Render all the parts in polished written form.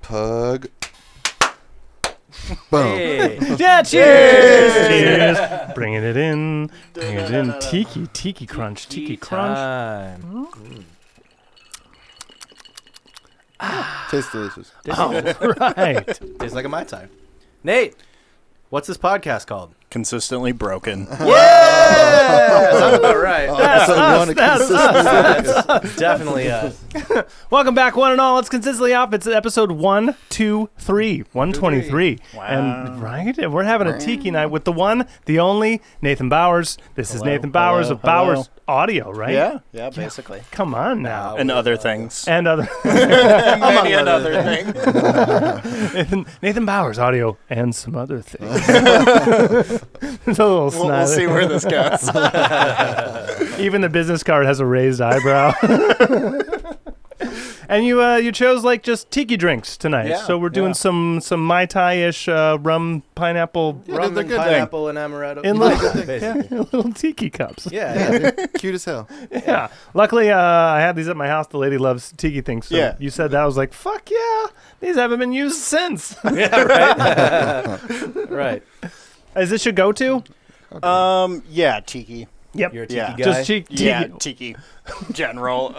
Pug. Boom. Hey. Yeah, cheers! Cheers. Bringing it in. Bringing it in. Tiki crunch. Tiki crunch. Time. Tastes delicious. All right. Tastes like a Mai Tai. Nate, what's this podcast called? Consistently broken. Yeah! Sounds about right. That's us. Definitely us. Welcome back, one and all. It's Consistently Off. It's episode 123. 123. Wow. And right, we're having a tiki night with the one, the only, Nathan Bowers. This is Nathan Bowers of Bowers Audio, right? Yeah, basically. Come on now. And other things. And other Many another thing. Nathan Bowers Audio and some other things. It's a little We'll see where this goes. Even the business card has a raised eyebrow. And you chose like just tiki drinks tonight. Yeah, So we're doing some Mai Tai-ish rum, pineapple, Rum and good pineapple and amaretto. in Basically. little tiki cups. Yeah. Cute as hell. Yeah. Luckily, I had these at my house. The lady loves tiki things. So Yeah. you said that. I was like, fuck yeah. These haven't been used since. Yeah, right. Right. Is this your go-to? Yeah, tiki. Yep. You're a tiki Yeah. guy. Just tiki. Yeah, tiki. General.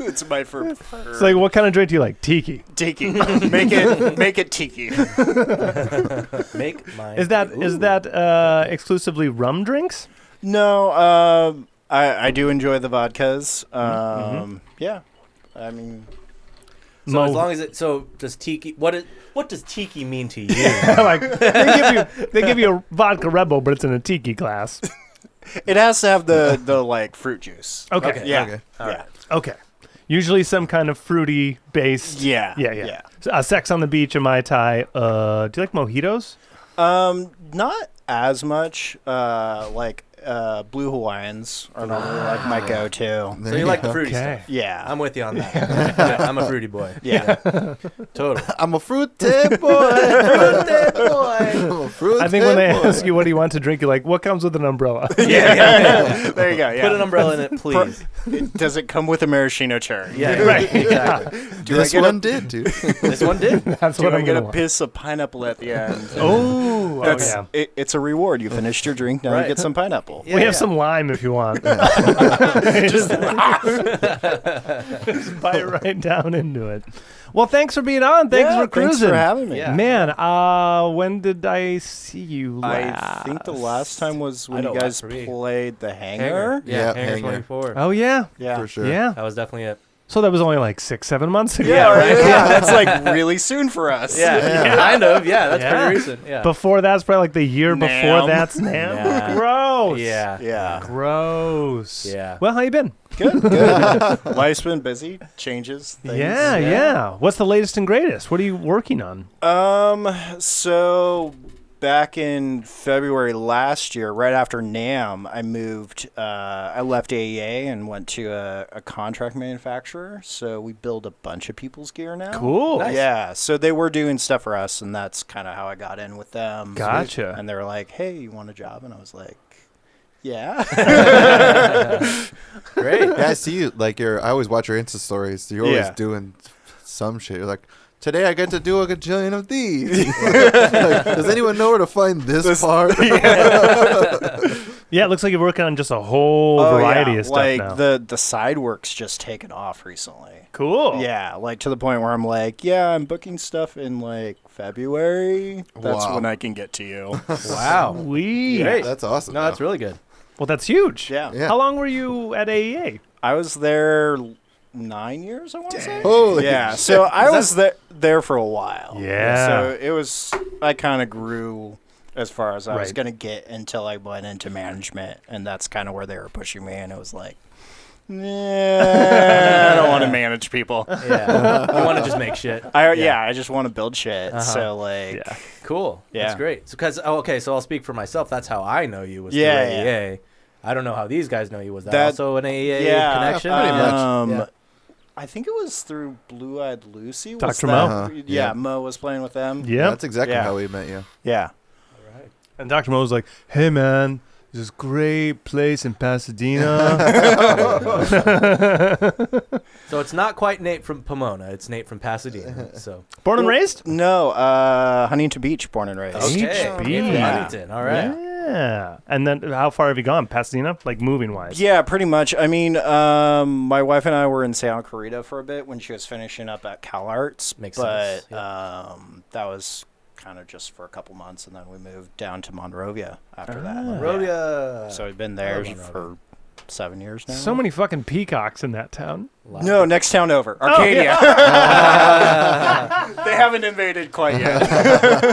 It's my preferred. It's like, what kind of drink do you like? Tiki. Tiki. Make it tiki. Make mine. Is that exclusively rum drinks? No, I do enjoy the vodkas. Yeah. I mean, So as long as does tiki? What does tiki mean to you? like they give you a vodka Red Bull, but it's in a tiki glass. it has to have the like fruit juice. Okay. Yeah. Okay. All right. Okay. Usually some kind of fruity based. Yeah. Yeah. So, Sex on the Beach and Mai Tai. Do you like mojitos? Not as much. Like Blue Hawaiians are normally like my go-to. So you like the fruity Okay. stuff? Yeah. I'm with you on that. I'm a fruity boy. Yeah. Total. I'm a fruity boy. Fruity boy. I'm a fruity I think when they boy. ask you what do you want to drink, you're like, what comes with an umbrella? Yeah. There you go. Yeah. Put an umbrella in it, please. Does it come with a maraschino cherry? Yeah. Right. Exactly. This one did, dude. This one did. That's Do what I I'm get gonna a want. piss of pineapple at the end? Oh, That's yeah. it's a reward. You finished your drink. Now Right. you get some pineapple. Yeah, We have some lime if you want. Just bite right down into it. Well, thanks for being on. Thanks for cruising. Thanks for having me. Yeah. Man, when did I see you last? I think the last time was I when know you guys last for me. played the Hanger. Hangar. Yeah, Yeah, Hanger Hanger. 24. Oh, yeah. Yeah. For sure. Yeah. That was definitely it. So that was only like 6-7 months ago. Yeah, right. Yeah, that's like really soon for us. Yeah, kind of. Yeah, that's Yeah. pretty recent. Yeah. Before that's probably like the year before Nam. that's now. Yeah. Gross. Yeah. Yeah. Gross. Yeah. Well, how you been? Good. Life's been busy. Changes. Things. Yeah. What's the latest and greatest? What are you working on? So back in February last year, right after NAMM, I moved. I left AEA and went to a contract manufacturer. So we build a bunch of people's gear now. Cool. Nice. Yeah. So they were doing stuff for us, and that's kind of how I got in with them. Gotcha. And they were like, "Hey, you want a job?" And I was like, "Yeah." Great. Yeah, I see you. Like I always watch your Insta stories. You're always Yeah. doing some shit. You're like, today I get to do a gajillion of these. Like, does anyone know where to find this part? Yeah, it looks like you're working on just a whole variety of stuff like now. the side work's just taken off recently. Cool. Yeah, like to the point where I'm like, yeah, I'm booking stuff in like February. That's Wow. when I can get to you. Wow. Sweet. Great. That's awesome. No, that's really good. Well, that's huge. Yeah. Yeah. How long were you at AEA? I was there 9 years, I want to say. Holy Yeah, so I was there for a while. Yeah. So it was, I kind of grew as far as I was Right. going to get until I went into management, and that's kind of where they were pushing me, and it was like, nah, I don't want to manage people. Yeah. You want to just make shit. I just want to build shit. Uh-huh. So like, Yeah. Cool. Yeah. That's great. So, so I'll speak for myself. That's how I know you was Yeah, through yeah. AEA. I don't know how these guys know you. Was that That- also an AEA yeah, connection? pretty much. Yeah. I think it was through Blue Eyed Lucy. Dr. that- Mo? Uh-huh. Yeah, Yeah. Mo was playing with them. Yeah. That's exactly Yeah. how we met you. Yeah. And Dr. Mo was like, hey, man, this great place in Pasadena. So it's not quite Nate from Pomona. It's Nate from Pasadena. So Born and raised? No, Huntington Beach, born and raised. okay, HB. Nate from Yeah. Huntington. All right. Yeah. And then how far have you gone? Pasadena? Like moving wise? Yeah, pretty much. I mean, my wife and I were in Santa Clarita for a bit when she was finishing up at Cal Arts. Makes but, sense. Yeah. that was kind of just for a couple months, and then we moved down to Monrovia after that. Monrovia. So we've been there Monrovia. for 7 years now. So many fucking peacocks in that town. No, next town over, Arcadia. They haven't invaded quite yet.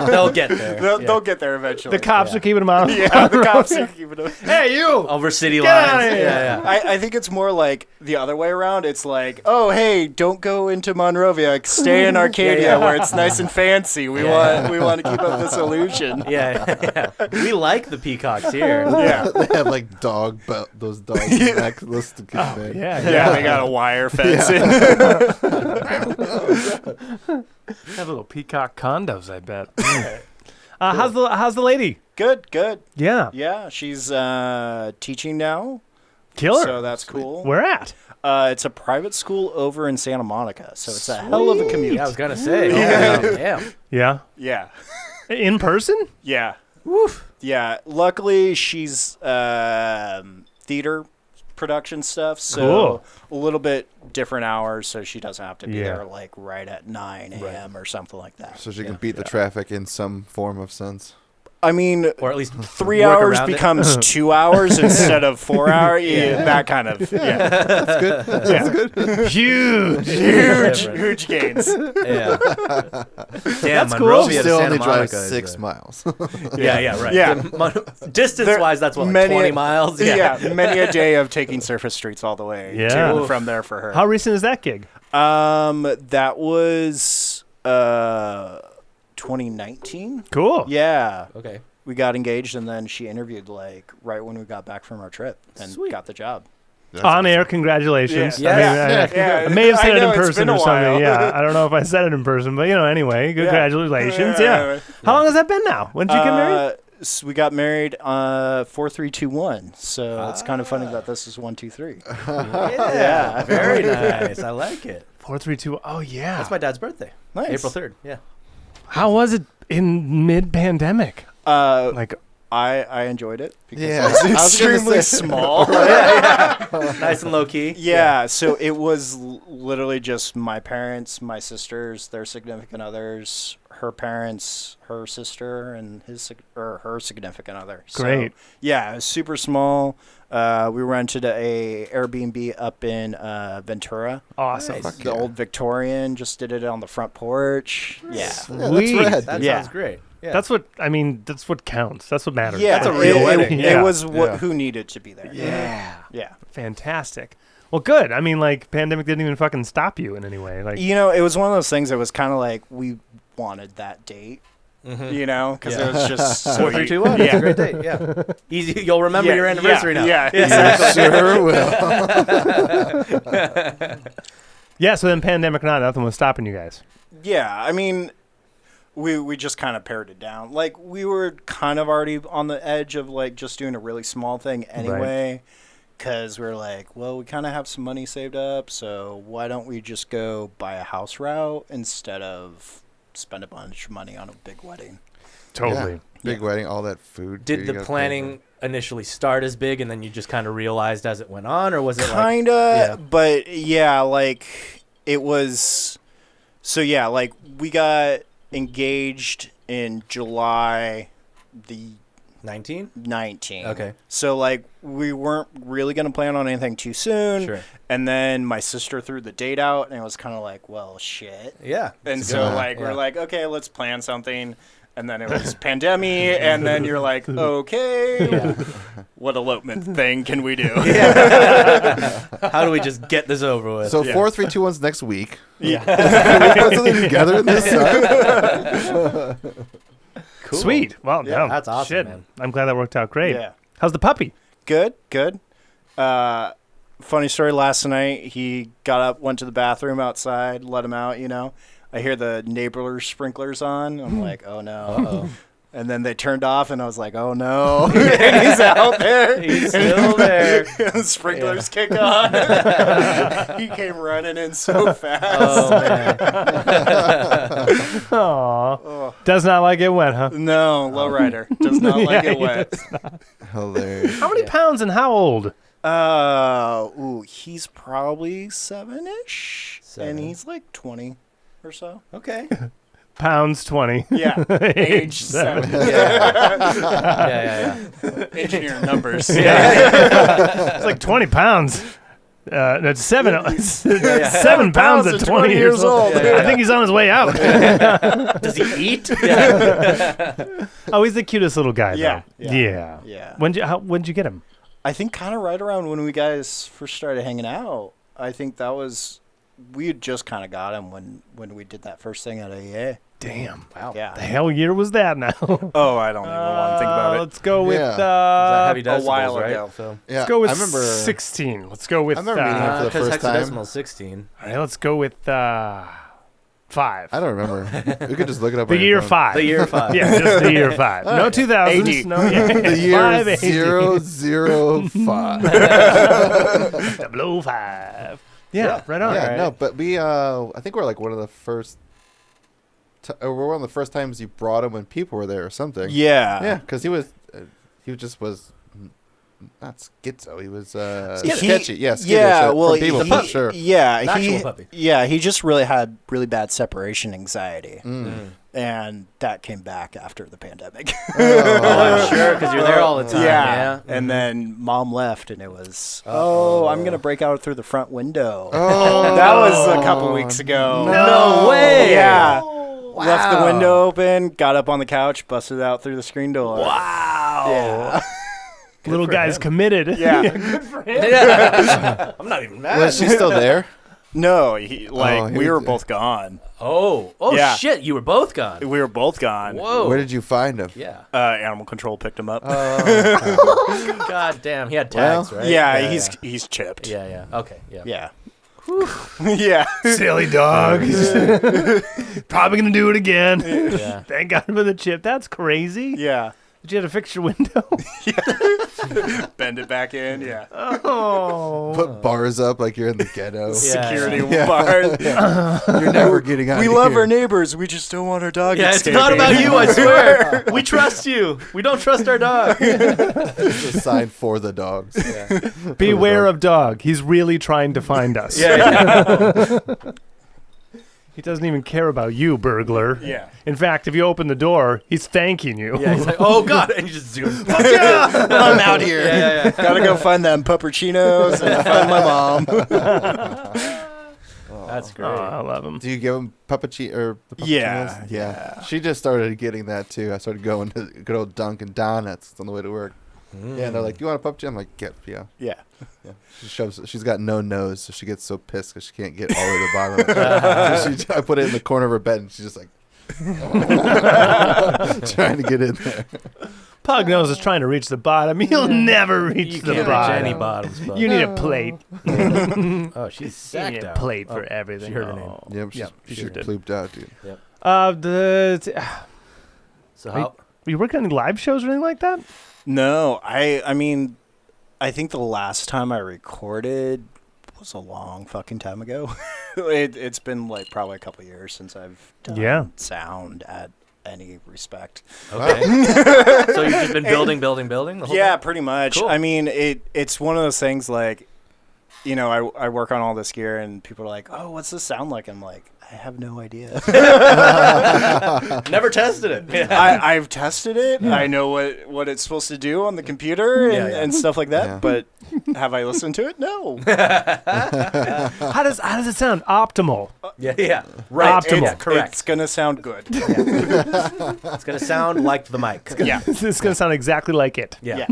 They'll get there. They'll get there eventually. The cops are keeping them out. Yeah, the cops are keeping them. Hey, you! Over city Get lines. outta here. Yeah. I think it's more like the other way around. It's like, oh, hey, don't go into Monrovia. Stay in Arcadia where it's nice and fancy. We want to keep up this illusion. Yeah. We like the peacocks here. Yeah. They have like those dog necklaces to keep them. Yeah, they got a wire fence in. Have little peacock condos, I bet. How's the lady? Good. Yeah. Yeah, she's teaching now. Killer. So that's cool. Where at? It's a private school over in Santa Monica, so it's a hell of a commute. Yeah, I was gonna say. Damn. Yeah. Yeah. In person? Yeah. Woof. Yeah. Luckily, she's theater production stuff, so a little bit different hours, so she doesn't have to be there like right at 9 a.m. or something like that. So she can beat the traffic in some form of sense. I mean, Or at least 3 work hours around it. becomes 2 hours instead of 4 hours. Yeah, that kind of. Yeah. That's good. That's good. Huge gains. Yeah. Damn, That's cool. Monrovia She to still Santa only drives Monica is 6 miles. Yeah, right. Yeah. Distance-wise, that's what, like Many- 20 miles? Yeah, many a day of taking surface streets all the way Yeah. to and Oof. from there for her. How recent is that gig? That was 2019. Cool. Yeah. Okay. We got engaged, and then she interviewed like right when we got back from our trip and Sweet. got the job. On air, congratulations. Yeah. I mean, Yeah. I may have said it know, in it's person been or a something. while. Yeah, I don't know if I said it in person, but anyway, congratulations. Yeah. How long has that been now? When did you get married? So we got married 4-3-2-1. So it's kind of funny that this is 1-2-3. Yeah. Very nice. I like it. 432. Oh yeah. That's my dad's birthday. Nice. April 3rd. Yeah. How was it in mid-pandemic? Like, I enjoyed it because Yeah, it was I was gonna extremely say. small. Nice and low key. Yeah, so it was literally just my parents, my sisters, their significant others, her parents, her sister, and her significant other. Great. So, yeah, it was super small. We rented a Airbnb up in Ventura. awesome. Nice. The old Victorian, just did it on the front porch. Yeah. Yeah, that's Sweet. rad. That Yeah. sounds great. Yeah. That's what That's what counts. That's what matters. Yeah, That's a real wedding. Yeah. It was Yeah. who needed to be there. Yeah. Yeah. Fantastic. Well, good. I mean, like, pandemic didn't even fucking stop you in any way. Like, You know, it was one of those things that was kind of like we wanted that date, you know, because it was just so 4, 3, 2, 1. It's a great date. Yeah. Easy. You'll remember your anniversary now. Yeah, exactly. Sure will. yeah. So then, pandemic or not, nothing was stopping you guys. Yeah, I mean, we just kind of pared it down. Like, we were kind of already on the edge of, like, just doing a really small thing anyway, because we were like, well, we kind of have some money saved up, so why don't we just go buy a house route instead of spend a bunch of money on a big wedding? Totally. Yeah. Big wedding, all that food. Did you the gotta pay planning initially start as big and then you just kind of realized as it went on, or was it like... Kinda, but yeah, like, it was... So, yeah, like, we got engaged in July the 19? 19. Okay. So, like, we weren't really going to plan on anything too soon. Sure. And then my sister threw the date out, and it was kind of like, well, shit. Yeah. And It's so, good. like, Yeah. we're like, okay, let's plan something. And then it was pandemic, and then you're like, okay, what elopement thing can we do? How do we just get this over with? So Yeah. 4, 3, 2, 1's next week. Yeah. Can we put something together in this time? Cool. Sweet. Well, Yeah, no, that's awesome, shit. man. I'm glad that worked out great. Yeah. How's the puppy? Good. Funny story, last night, he got up, went to the bathroom outside, let him out, you know. I hear the neighbor's sprinklers on. I'm like, oh, no. Uh-oh. And then they turned off, and I was like, "Oh no!" And he's out there. He's still there. The sprinklers kick on. He came running in so fast. Oh man. Aw. Does not like it wet, huh? No, lowrider does not like it wet. Hilarious. How many pounds and how old? He's probably 7-ish, and he's like 20 or so. Okay. Pounds 20. Yeah, age 7. Yeah. Engineering numbers. It's like 20 pounds. That's 7 pounds at 20 years old. I think he's on his way out. Does he eat? Yeah. Oh, he's the cutest little guy, Yeah, though. yeah. When'd you get him? I think kind of right around when we guys first started hanging out. I think that was, we had just kind of got him when we did that first thing at AA. Damn. Wow. Yeah. The hell year was that now? Oh, I don't even want to think about it. Let's go with Yeah. Heavy decibels, a while right? ago. So. Yeah, let's go with I remember 16. Let's go with I remember meeting him for the because first time. hexadecimal 16. all right, let's go with 5. I don't remember. We could just look it up. The on your year phone. 5. The year 5. Yeah, just the year 5. No 2000s. AD. No, yeah. The year 5 AD. 005. 005. Yeah, right on. Yeah, right. no, but we, I think we're like one of the first. We're one of the first times you brought him when people were there or something. Yeah. because he just was not schizo. He was He- sketchy. Yeah, skittish. Yeah, well, from people, for sure. Yeah, Actual puppy. he just really had really bad separation anxiety, Mm. and that came back after the pandemic. Oh, sure, because you're there all the time. Yeah. Yeah. And then mom left, and it was, I'm going to break out through the front window. Oh, That was a couple weeks ago. No way. Yeah. Wow. Left the window open, got up on the couch, busted out through the screen door. Wow. Yeah. Little guy's committed. Yeah. Yeah. I'm not even mad. was she still there? No, he we were was- both gone. Oh Yeah. shit! You were both gone. We were both gone. Whoa. Where did you find him? Yeah. Animal control picked him up. God damn. He had tags, right? yeah, he's chipped. Yeah. Okay. Yeah. Yeah. Yeah. Silly dog. Probably going to do it again. Yeah. Thank God for the chip. That's crazy. Yeah. Did you have to fix your window? Bend it back in. Yeah. Oh. Put bars up like you're in the ghetto. Security Yeah. bars. You're never getting out We of love here. our neighbors. We just don't want our dog Yeah, it's escaping. not about you, I swear. We trust you. We don't trust our dog. It's a sign for the dogs. Beware of dog. He's really trying to find us. Yeah. He doesn't even care about you, burglar. Yeah. In fact, if you open the door, he's thanking you. Yeah, he's like, oh god, and you just zoom. I'm out here. Yeah. Gotta go find them puppuccinos and find my mom. That's great. Oh, I love him. Do you give him puppuccino or the Yeah, puppuccinos? yeah. She just started getting that too. I started going to good old Dunkin' Donuts on the way to work. Yeah, and they're like, "You want a puppuccino?" I'm like, yeah. Yeah. She shoves. She's got no nose, so she gets so pissed because she can't get all the way to the bottom of it. So I put it in the corner of her bed, and she's just like trying to get in there. Pugnose is trying to reach the bottom. He'll never reach You the can't bottom. reach any bottoms. Bud. You need a plate. Oh, she's You sacked need a out. plate Oh, for everything. she heard her name. Oh. Yep, She she sure did. plooped out, dude. So Are how? you working on any live shows or anything like that? No, I mean, I think the last time I recorded was a long fucking time ago. It's been like probably a couple years since I've done sound at any respect. Okay. So you've just been building the whole Yeah, time? pretty much. Cool. I mean, it's one of those things like, you know, I work on all this gear and people are like, "Oh, what's this sound like?" I'm like, I have no idea. Never tested it. Yeah. I've tested it. I know what it's supposed to do on the computer and stuff like that. Yeah. But have I listened to it? No. How does it sound? Optimal. Yeah. Right. Optimal. Yeah, correct. It's gonna sound good. It's gonna sound like the mic. Yeah. It's going to sound exactly like it. Yeah.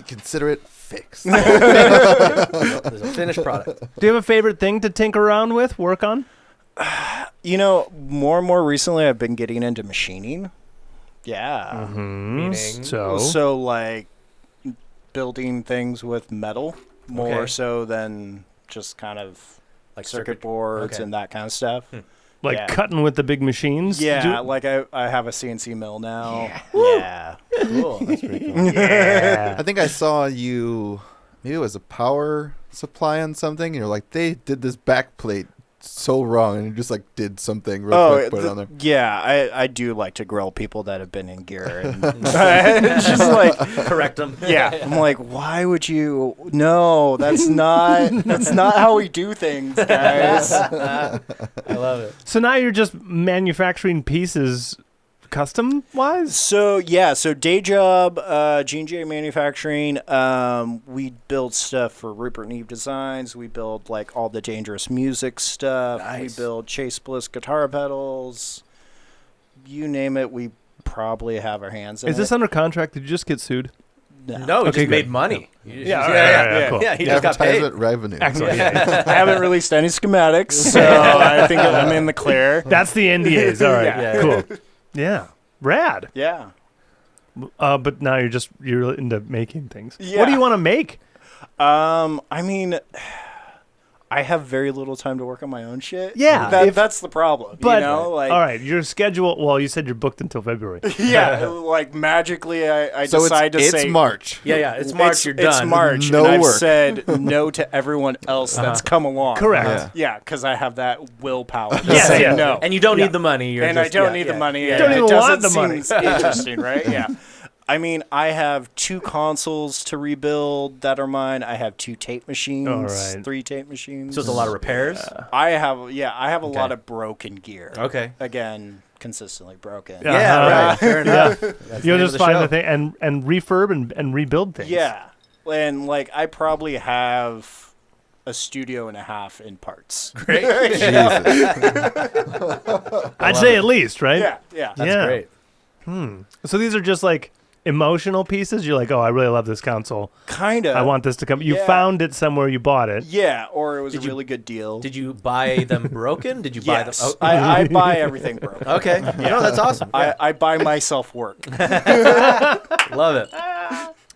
Consider it fixed. There's a finished product. Do you have a favorite thing to tinker around with, work on? You know, more and more recently, I've been getting into machining. Yeah. Meaning? So like building things with metal more Okay. so than just kind of Like circuit boards okay. and that kind of stuff. Like cutting with the big machines? Yeah, like I have a CNC mill now. Yeah. Cool. That's pretty cool. Yeah. I think I saw you. Maybe it was a power supply on something. And you're like, they did this back plate so wrong, and you just like did something real quick, put it on there. Yeah, I do like to grill people that have been in gear, and just like Correct them. yeah. I'm like, why would you? No, that's not how we do things, guys. I love it. So now you're just manufacturing pieces custom-wise? So day job, G&J Manufacturing. We build stuff for Rupert and Eve Designs. We build like all the Dangerous Music stuff. Nice. We build Chase Bliss guitar pedals. You name it, we probably have our hands in Is this under contract? Did you just get sued? No, he Okay, just good. made money. Yeah, cool. Yeah, he just got paid. Advertisement revenue. Excellent. I haven't released any schematics, so I think I'm in the clear. That's the NDAs. All right. Yeah. Cool. Yeah. Rad. Yeah. But now you're into making things. Yeah. What do you want to make? I mean, I have very little time to work on my own shit. Yeah, that's the problem. But you know, like, all right, your schedule. Well, you said you're booked until February. yeah, like magically, I So decide to it's say March. Yeah. It's March. You're done. It's March. No and I've work. said no to everyone else that's come along. Correct. Yeah. Yeah, because I have that willpower to Yes, say yeah. no. And you don't need the money. You're And just, I don't need the money. Yeah. Don't and even it want doesn't the money. seem interesting, right? Yeah. I mean, I have 2 consoles to rebuild that are mine. I have 2 tape machines, All right. 3 tape machines. So it's a lot of repairs. I have a lot of broken gear. Okay. Again, consistently broken. Yeah. Yeah, right. Fair enough. Yeah. That's the You'll name of just find show. the thing and refurb and rebuild things. Yeah. And like I probably have a studio and a half in parts. Great. I'd say at least, right? Yeah, yeah. That's Yeah. great. So these are just like emotional pieces. You're like, oh, I really love this console. Kind of. I want this to come. You Yeah. found it somewhere. You bought it. Yeah, or it was Did a you- really good deal. Did you buy them broken? Did you buy them? Yes. I buy everything broken. Okay. No, that's awesome. I buy myself work. Love it.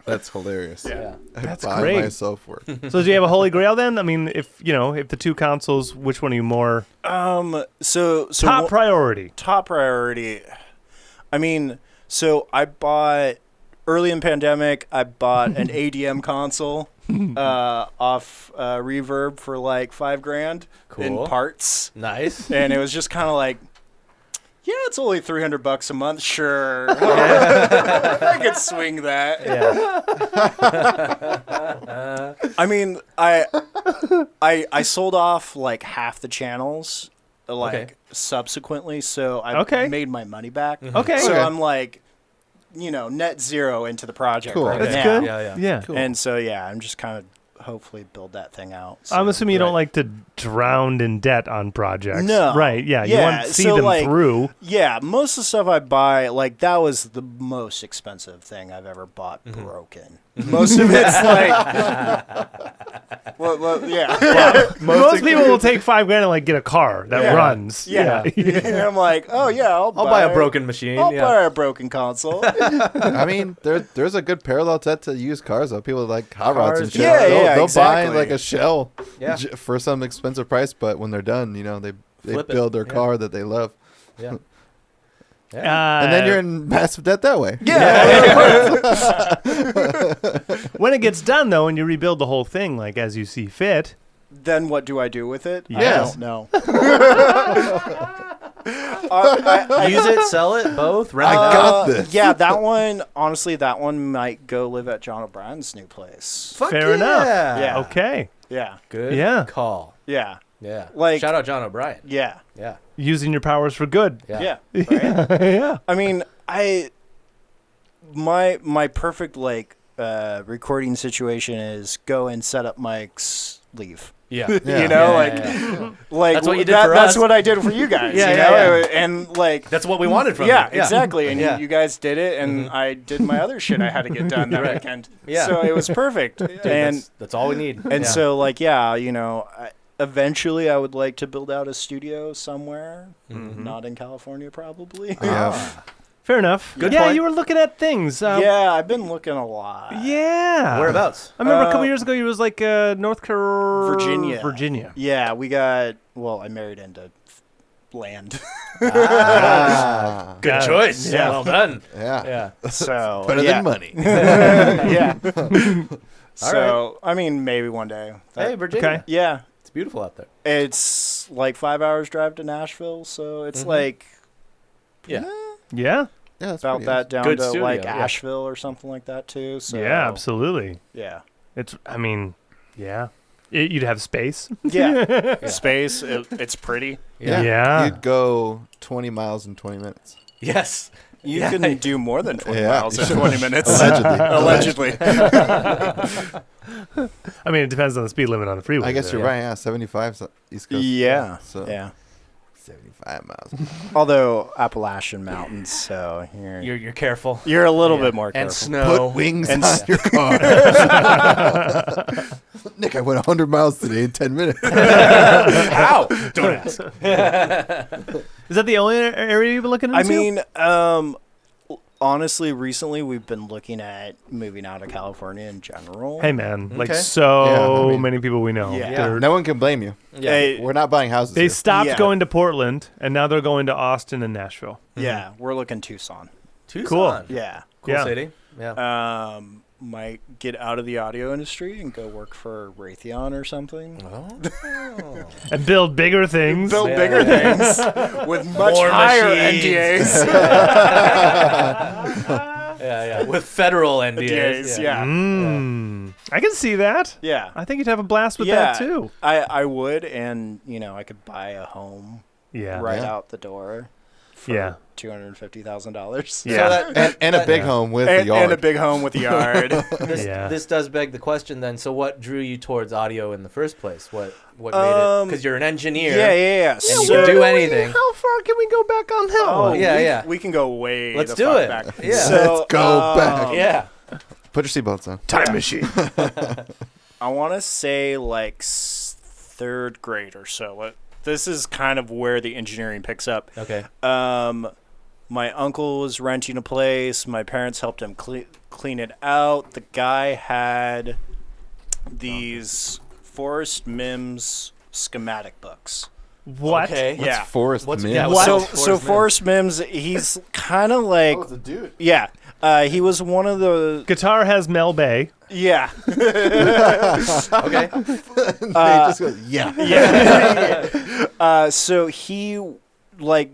That's hilarious. Yeah. I That's buy great. myself work. So do you have a holy grail then? I mean, if the 2 consoles, which one are you more So top priority? top priority. I mean, so I bought early in pandemic. I bought an ADM console off Reverb for like $5,000 in Cool. parts, Nice. and it was just kind of like, yeah, it's only $300 a month. Sure, I could swing that. Yeah. I mean, I sold off like half the channels, like Okay. subsequently, so I Okay. made my money back. Okay. So Okay. I'm like, net zero into the project Cool. right That's now. good. Yeah. Yeah. Cool. And so I'm just kind of hopefully build that thing out. I'm So- assuming you don't Right. like to drown in debt on projects. No. Right. Yeah. You Yeah, want to see so, them like, through. Yeah, most of the stuff I buy, like that was the most expensive thing I've ever bought broken. Most of it's like, well, yeah. Most people will take $5,000 and like get a car that Yeah. runs. Yeah. And I'm like, oh yeah, I'll buy a broken machine. I'll Yeah. buy a broken console. I mean, there's a good parallel to that to used cars though. People like hot rods and Cars, shit. yeah, they'll, yeah, they'll exactly. buy like a shell Yeah. for some expensive price, but when they're done, they Flip it. build their Yeah. car that they love, Yeah. and then you're in massive debt that way. When it gets done though, and you rebuild the whole thing like as you see fit. Then what do I do with it? Yes. I don't know. Use it, sell it, both. Rent I it out. got this. Yeah, that one. Honestly, that one might go live at John O'Brien's new place. Fuck Fair enough. Yeah. Okay. Yeah, Good. Yeah. Call. yeah, Yeah. Like- shout out John O'Brien. yeah, Yeah. Using your powers for good. Yeah. yeah. Right? Yeah. I mean, my perfect recording situation is go and set up mics, leave. Yeah. Yeah. You know, Yeah. like That's what you did for That's us. what I did for you guys. Yeah, you yeah, know? yeah. And like. That's what we wanted from Yeah, you. exactly. And Yeah. you guys did it, and I did my other shit I had to get done that Right. weekend. Yeah. So it was perfect. Dude, and that's all we need. and Yeah. so eventually I would like to build out a studio somewhere, not in California probably. Yeah. Fair enough. Good yeah, point. you were looking at things. Yeah, I've been looking a lot. Yeah. Whereabouts? I remember a couple years ago you was like North Carolina. Virginia. Virginia. Yeah, I married into land. Good choice. Yeah. Well done. Yeah. So Better than money. Yeah. All I mean, maybe one day. Hey, Virginia. Okay. Yeah. It's beautiful out there. It's like 5 hours drive to Nashville, so it's like Yeah. Yeah. Yeah, that's about pretty that down Good to studio, like yeah. Asheville or something like that too. So Yeah, absolutely. Yeah. Yeah. You'd have space. Yeah. Space. It's pretty. Yeah. Yeah. You'd go 20 miles in 20 minutes. Yes. You Yeah. can do more than 20 Yeah. miles in 20 minutes. Allegedly. Allegedly. I mean, it depends on the speed limit on the freeway. I guess there. you're right. Yeah, 75 's East Coast. Yeah. So Yeah. 75 miles. Although Appalachian Mountains, so You're careful. you're a little bit more And careful. snow. Put wings And on your car. Nick, I went 100 miles today in 10 minutes. How? Don't ask. Is that the only area you've been looking into? I mean, honestly, recently we've been looking at moving out of California in general. hey man, like Okay. so Yeah, I mean- many people we know. Yeah. they're- No one can blame you. Yeah. Hey, We're not buying houses. They here. stopped Yeah. going to Portland, and now they're going to Austin and Nashville. yeah, we're looking Tucson. Tucson. Cool. Yeah. Cool Yeah. city. Yeah. Might get out of the audio industry and go work for Raytheon or something. Oh. And build bigger things. Build Yeah. bigger things with much More higher machines. NDAs. Yeah. With federal NDAs. NDAs, yeah. I can see that. Yeah. I think you'd have a blast with Yeah. that too. I would, and I could buy a home Yeah. right Yeah. out the door for Yeah. $250,000. Yeah. and a big home with a And yard. a big home with a yard. This does beg the question then. So what drew you towards audio in the first place? What made it? Because you're an engineer. Yeah. And you can do anything. How far can we go back on that Oh, one? yeah. We can go way. Let's the do fuck it. Back. Yeah. So, Let's go back. Yeah. Put your seatbelts on. Time machine. I want to say like third grade or so. This is kind of where the engineering picks up. Okay. My uncle was renting a place. My parents helped him clean it out. The guy had these Forrest Mims schematic books. What? Okay. Yeah. Forest What's- Mims. yeah, What? So Forrest Mims, he's kind of like, Oh, it's a dude. yeah. He was one of the, Guitar has Mel Bay. yeah. Okay. They just go, yeah. So he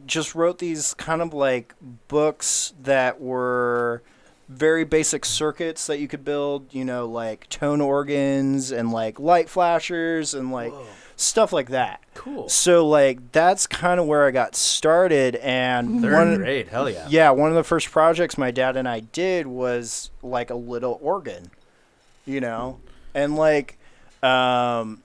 just wrote these kind of like books that were very basic circuits that you could build, like tone organs and like light flashers and like stuff like that. Cool. So that's kind of where I got started. And Third grade. Hell yeah. yeah, one of the first projects my dad and I did was like a little organ, and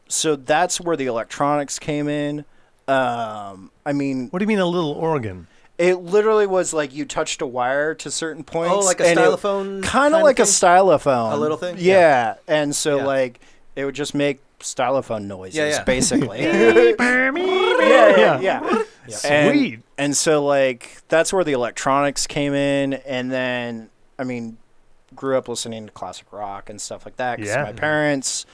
so that's where the electronics came in. I mean, What do you mean a little organ? it literally was like you touched a wire to certain points. Oh, like a and it- stylophone. kind of like a stylophone. A little thing? Yeah. And so Yeah. it would just make stylophone noises, Yeah. basically. Yeah. Yeah. Sweet. And so that's where the electronics came in, and then grew up listening to classic rock and stuff like that because Yeah. my parents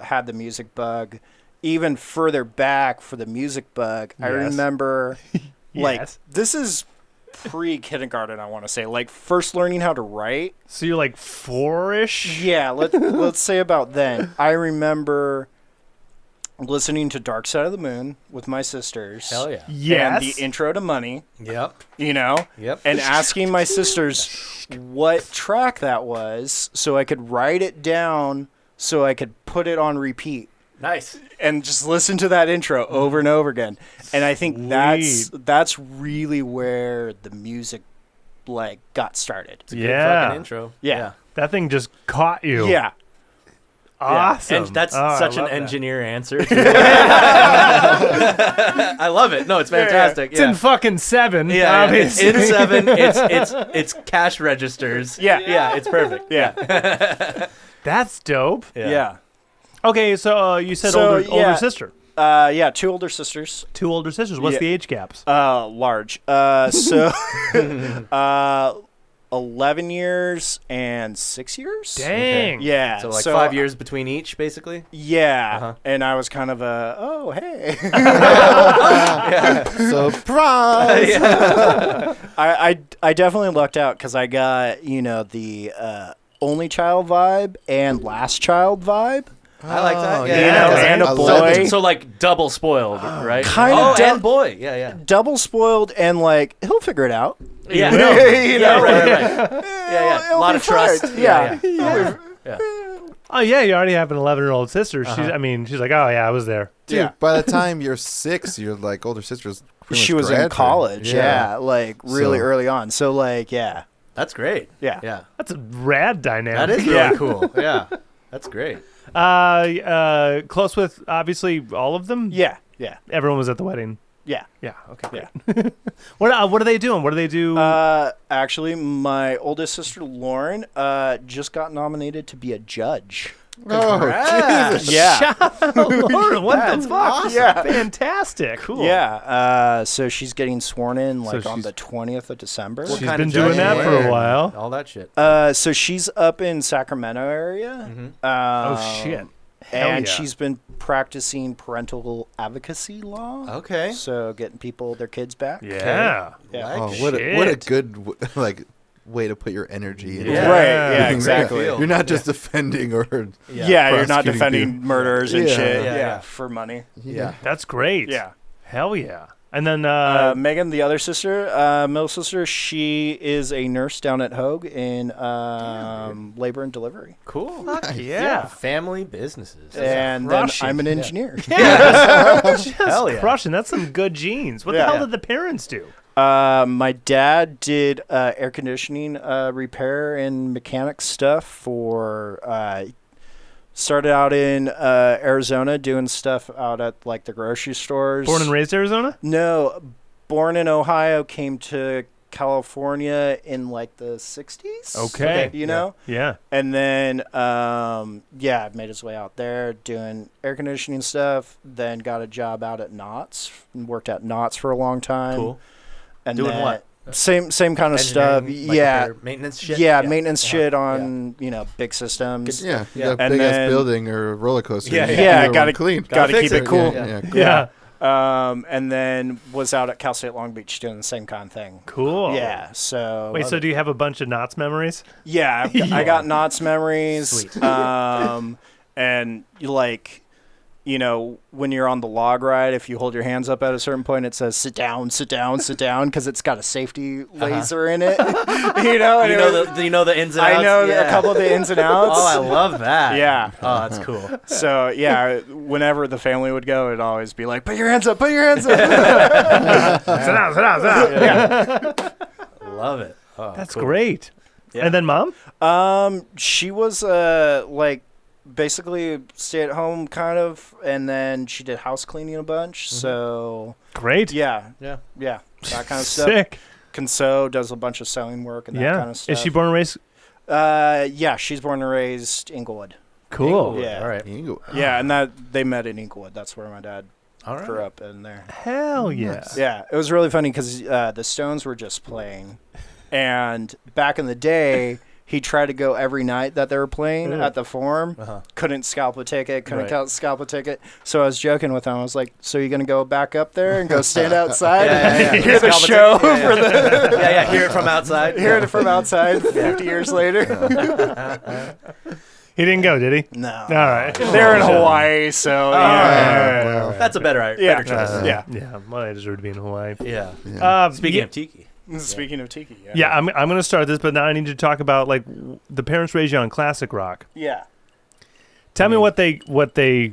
had the music bug. Even further back for the music bug, I Yes. remember Yes. this is pre-kindergarten, I want to say, first learning how to write. So you're like 4-ish? Yeah, let's say about then. I remember listening to Dark Side of the Moon with my sisters. Hell yeah. Yes. And the intro to Money, Yep. and asking my sisters what track that was so I could write it down so I could put it on repeat Nice. and just listen to that intro over and over again. And I think that's really where the music got started. Good Yeah. fucking intro. Yeah. That thing just caught you. Yeah. Awesome. And that's Oh, I such an love that. engineer answer. I love it. No, it's fantastic. It's in fucking 7. Yeah, obviously. in 7. It's cash registers. Yeah. Yeah, it's perfect. Yeah. That's dope. Yeah. Okay, so you said So, older yeah. sister. Yeah, 2 older sisters. 2 older sisters. What's Yeah. the age gaps? Large. So 11 years and 6 years. Dang. Okay. Yeah. So 5 years between each, basically. Yeah. And I was kind of hey. Surprise. I definitely lucked out because I got the only child vibe and last child vibe. I like that. And a boy. So like double spoiled, right? Kind of. And boy. Yeah. Double spoiled and like he'll figure it out. Yeah. Right. Yeah. A lot of trust. Yeah. Oh yeah, you already have an 11-year-old sister. She's like, oh yeah, I was there. Dude, by the time you're 6, your like older sister's she was in college. Yeah, like really early on. So like, yeah. That's great. Yeah. That's a rad dynamic. That is really cool. Yeah. That's great. Close with obviously all of them. Yeah. Everyone was at the wedding. Yeah. Okay. Yeah. What are they doing? What do they do? Actually, my oldest sister Lauren just got nominated to be a judge. Oh, Jesus. Yeah. Lauren, what the fuck? Awesome. Yeah. Fantastic. Cool. Yeah. So she's getting sworn in on the 20th of December. She's been doing that for a while. All that shit. So she's up in Sacramento area. Mm-hmm. Oh shit. And she's been practicing parental advocacy law. Okay. So getting their kids back. Yeah. Oh, what a good way to put your energy into. Yeah. Right. Yeah. Exactly. You're not just defending or you're not defending murders and shit. Yeah. For money. Yeah. That's great. Yeah. Hell yeah. And then Megan, the other sister, middle sister, she is a nurse down at Hogue in labor and delivery. Cool. yeah. Family businesses. And then I'm an engineer. Hell yeah. Crushing. That's some good genes. What the hell did the parents do? My dad did air conditioning repair and mechanic stuff for started out in Arizona doing stuff out at like the grocery stores. Born and raised Arizona? No, born in Ohio, came to California in like the 60s. Okay. You know? Yeah. And then, made his way out there doing air conditioning stuff, then got a job out at Knott's and worked at Knott's for a long time. Cool. And doing what? Same kind of stuff. Like maintenance shit? Maintenance shit on, big systems. Yeah, you got a big ass building or a roller coaster. Gotta clean. Gotta keep it cool. Yeah. And then was out at Cal State Long Beach doing the same kind of thing. Cool. Yeah. So wait, so do you have a bunch of Knott's memories? Yeah, I got Knott's memories. Sweet. And when you're on the log ride, if you hold your hands up at a certain point, it says sit down, sit down, sit down, because it's got a safety laser in it. You know the ins and outs? I know a couple of the ins and outs. Oh, I love that. Yeah. Oh, that's cool. So, whenever the family would go, it'd always be like, put your hands up, put your hands up. Sit down, sit down, sit down. Yeah. Love it. Oh, that's cool. great. Yeah. And then mom? She was basically stay at home kind of, and then she did house cleaning a bunch. So great. Yeah, that kind of stuff. Sick. Can sew, does a bunch of sewing work and that kind of stuff. Is she born and raised? She's born and raised Inglewood. Cool. Inglewood. Yeah. All right. Yeah, and they met in Inglewood. That's where my dad grew up in there. Hell yeah. Yeah, it was really funny because the Stones were just playing, and back in the day. He tried to go every night that they were playing at the Forum. Couldn't scalp a ticket. Scalp a ticket. So I was joking with him. I was like, "So you're gonna go back up there and go stand outside and hear the show for the hear it from outside. Hear it from outside 50 years later." He didn't go, did he? No. All right. They're in Hawaii, so that's a better choice. Yeah. Well, I deserve to be in Hawaii. Yeah. Speaking of Tiki. Speaking of Tiki, I'm going to start this, but now I need to talk about like the parents raised you on classic rock. Yeah. Tell me what they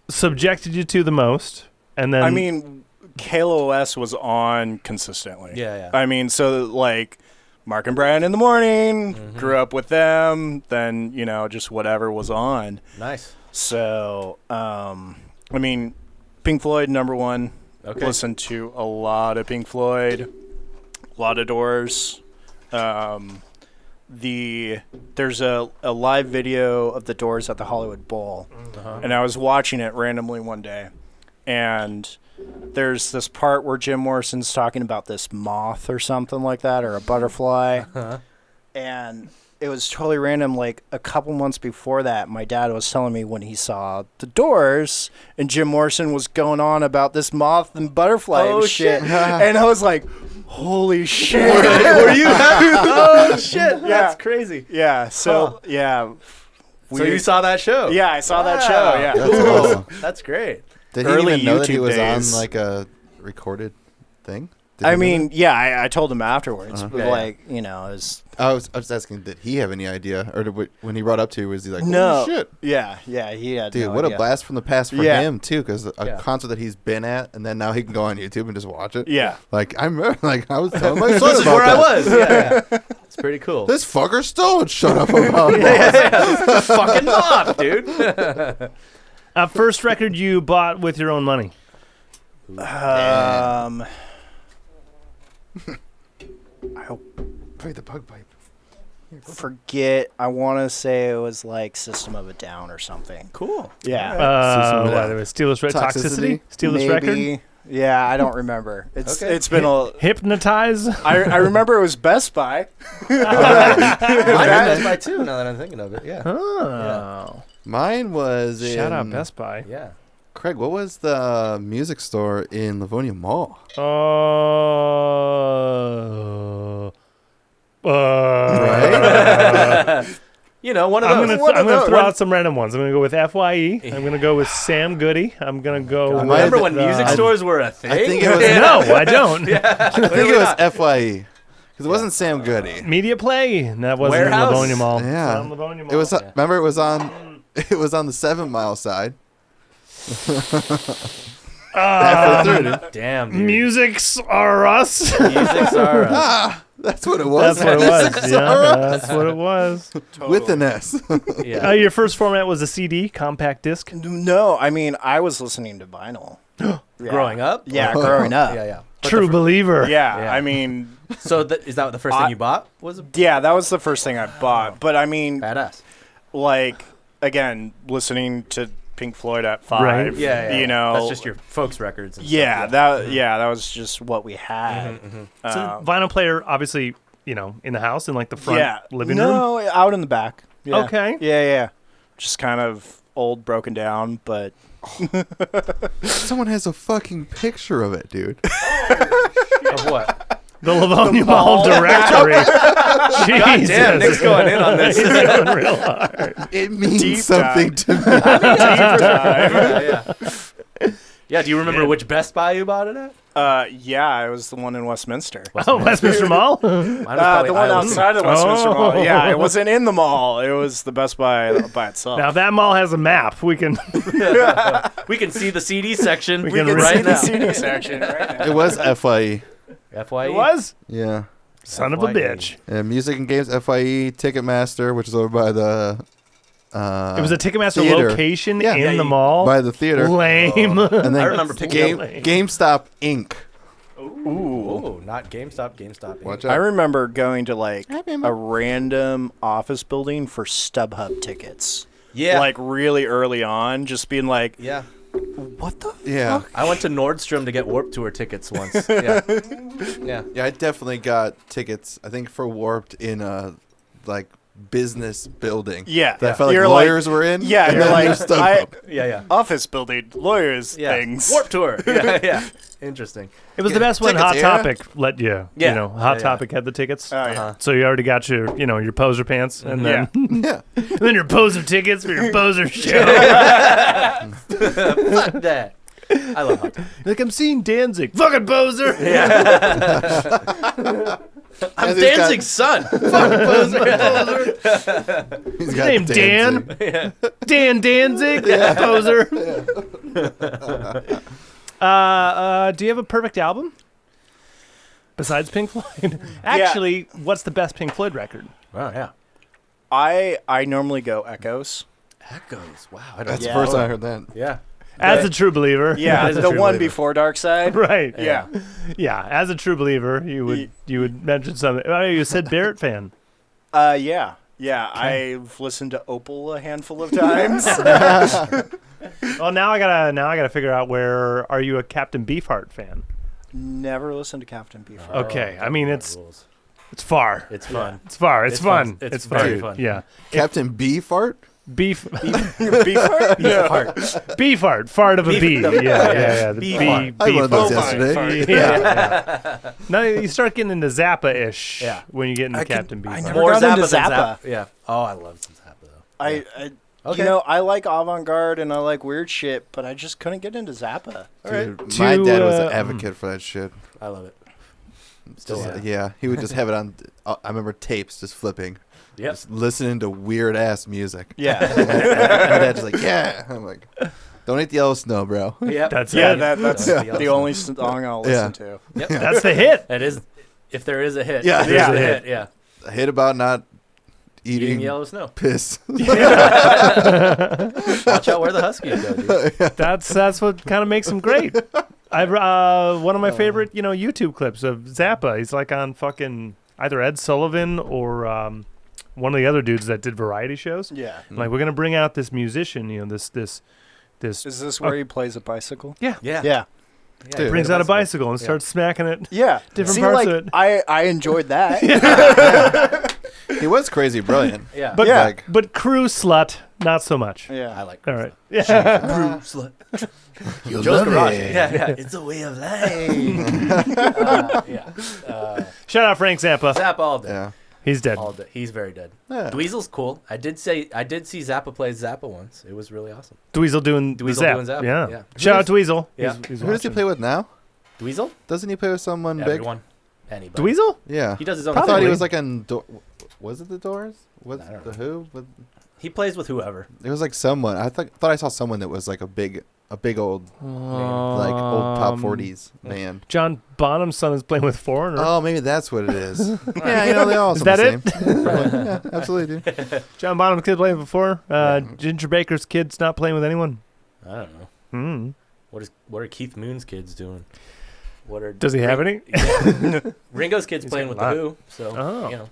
subjected you to the most, and then I mean, KLOS was on consistently. Yeah. I mean, so like Mark and Brian in the morning, grew up with them, then just whatever was on. Nice. So, I mean, Pink Floyd #1. Okay. Listened to a lot of Pink Floyd. A lot of Doors. There's a live video of the Doors at the Hollywood Bowl, and I was watching it randomly one day, and there's this part where Jim Morrison's talking about this moth or something like that, or a butterfly, And it was totally random. Like a couple months before that, my dad was telling me when he saw The Doors and Jim Morrison was going on about this moth and butterfly and shit. And I was like, holy shit. Were you happy? Oh, shit. Yeah. That's crazy. Yeah. So, yeah. So you saw that show? Yeah, I saw that show. Yeah. That's awesome. That's great. Did he Early even know that he YouTube was days. on like a recorded thing? Did I he know mean, that? yeah, I told him afterwards. Uh-huh. But Yeah, like, you know, it was... I was asking, did he have any idea, or when he brought up to you, was he like, No. "Holy shit, Yeah, he had dude, no what idea. a blast from the past for Yeah. him too?" Because a Yeah. concert that he's been at, and then now he can go on YouTube and just watch it. Yeah. Like I remember, like I was telling my son This is about where that. I was. Yeah. It's pretty cool. This fucker still would shut up about it. This fucking moth, dude. First record you bought with your own money. Play the bug pipe. Forget. I want to say it was like System of a Down or something. Cool. Yeah. What it was? Steelers Toxicity? Steelers record? Maybe. Yeah, I don't remember. Okay. It's been a. Hypnotize? I remember it was Best Buy. Mine was Best Buy too. Now that I'm thinking of it, yeah. Oh. Mine was Shout out in- Best Buy. Yeah. Craig, what was the music store in Livonia Mall? Right? You know, one of I'm those. gonna throw out some random ones. I'm gonna go with FYE. I'm gonna go with Sam Goody. I'm gonna go. God, with, Remember when music I- stores were a thing? I think it was No, I don't. I think it was FYE because it wasn't Sam Goody. Media Play. That wasn't Warehouse? in Livonia Mall. Yeah. It's not in Livonia Mall. It was. Remember, it was on. It was on the 7 Mile side. Damn, dude. Music's are us. Music's are That's what it was. That's what it was. Music's Yeah, are us. that's what it was. With an S. yeah. Your first format was a CD, compact disc. No, I mean I was listening to vinyl. Yeah. Growing up? Yeah, growing up. Yeah, yeah. But True believer. Yeah, Yeah. I mean, So is that the first thing you bought? Was yeah, that was the first thing I bought. But I mean, badass. like again, listening to Pink Floyd at 5. Right. Yeah, you know, that's just your folks records. And yeah, stuff. that was just what we had. So vinyl player, obviously, in the house in like the front living room. No, out in the back. Yeah. Okay. Yeah. Just kind of old, broken down, but Someone has a fucking picture of it, dude. Of what? The Livonia Mall directory. Jesus. Damn, Nick's going in on this. He's going real hard. It means Deep something to me. Yeah. Do you remember which Best Buy you bought it at? yeah, it was the one in Westminster. Oh, Westminster Mall? Mine was The probably one Iowa. outside of Westminster Oh. Mall. Yeah, it wasn't in the mall. It was the Best Buy by itself. Now, if that mall has a map, we can. We can see the CD section We can right see now. CD section right now. It was FYE. FYE. It was? Yeah. Son of a FYE. bitch. Music and Games FYE, Ticketmaster, which is over by the It was a Ticketmaster theater. location Yeah. in Yeah, the you- mall. by the theater. Lame. And then I remember picking up- GameStop Inc. Ooh, not GameStop. Watch I out. remember going to like a random office building for StubHub tickets. Yeah. Like really early on, just being like, Yeah. what the Yeah. I went to Nordstrom to get Warped Tour tickets once. Yeah. Yeah. Yeah, I definitely got tickets, I think, for Warped in a, like, business building. Yeah. That I felt like You're lawyers were in. Yeah, and you're then like, there's StubHub. Yeah. office building, lawyers Yeah. things. Warped Tour. Yeah. Interesting. It was the best when Tickets Hot here? Topic let you. Yeah. Hot Yeah. Topic had the tickets. Oh, yeah. Uh-huh. So you already got your, your poser pants, and then Yeah. and then your poser tickets for your poser show. Fuck that. I love Hot Topic. Like, I'm seeing Danzig. Fucking poser. I'm As he's got- Danzig's son. Fucking poser. He's got Name Dan. Danzig. Dan Danzig. Poser. Do you have a perfect album besides Pink Floyd? Actually, what's the best Pink Floyd record? Oh, yeah. I normally go Echoes. Echoes. Wow. I don't That's Yeah. the first time I heard that. Yeah. As a true believer. Yeah, is a the true one believer. before Dark Side. Right. Yeah. Yeah. As a true believer, you would mention something. Oh, you're a Sid Barrett fan. Yeah. Yeah, I've listened to Opal a handful of times. Well, now I gotta figure out where are you a Captain Beefheart fan? Never listened to Captain Beefheart. Okay, I mean it's It's far. It's fun. It's far. It's fun. It's very very fun. Yeah. Captain B fart? Beef. Beef fart? Fart. Bee fart. Fart of a bee. Yeah. The Bee bee. fart. I had one of those fart. yesterday. Yeah. Now you start getting into Zappa-ish Yeah. when you get into Captain Bee. I fart. never More got Zappa into than Zappa. Yeah. Oh, I love some Zappa though. I Okay. You know, I like avant-garde and I like weird shit, but I just couldn't get into Zappa. Dude, right. my To, dad was an advocate for that shit. I love it. Still, yeah. yeah, he would just have it on. I remember tapes just flipping, Yep. just listening to weird ass music. Yeah. My dad's just like, yeah. I'm like, don't eat the yellow snow, bro. Yep. That's Yeah, it. that's Yeah. the only song I'll listen to. Yep. That's the hit. It is. If there is a hit. Yeah, it is there's a a hit. Yeah. I hate about not Eating eating yellow snow. piss. Watch out where the Huskies go, dude. That's what kind of makes him great. I one of my favorite, YouTube clips of Zappa. He's like on fucking either Ed Sullivan or one of the other dudes that did variety shows. Yeah. Like, we're gonna bring out this musician, this. Is this where he plays a bicycle? Yeah. Yeah. Yeah. Dude. Brings out a bicycle and starts smacking it. Yeah. Different See, parts like, of it. I enjoyed that. He was crazy brilliant. Yeah. But Yeah. Like, but crew slut, not so much. Yeah. I like. All right. Crew slut. you'll Joe's love Garage. it. Yeah. It's a way of life. Yeah. Shout out Frank Zappa. Zappa all day. Yeah. He's dead. All day. He's very dead. Yeah. Dweezil's cool. I did see Zappa play Zappa once. It was really awesome. Dweezil doing the Dweezil Zap. doing Zappa, Yeah. yeah. Shout out Dweezil. Yeah. He's Who does he watching. play with now? Dweezil? Doesn't he play with someone Everyone. Anybody. Dweezil? big? Yeah. He does his own I thought thing. he was like on. Was it the Doors? Was I don't the know. Who? He plays with whoever. It was like someone. I thought I saw someone that was like a big old like old top 40s band. John Bonham's son is playing with Foreigner. Oh, maybe that's what it is. Yeah, they all Is sound that the same. Yeah, absolutely, dude. John Bonham's kid playing before. Ginger Baker's kid's not playing with anyone. I don't know. Hmm. What are Keith Moon's kids doing? Does he have any? Yeah. Ringo's kid's He's playing got with a the lot. Who, so Oh. you know.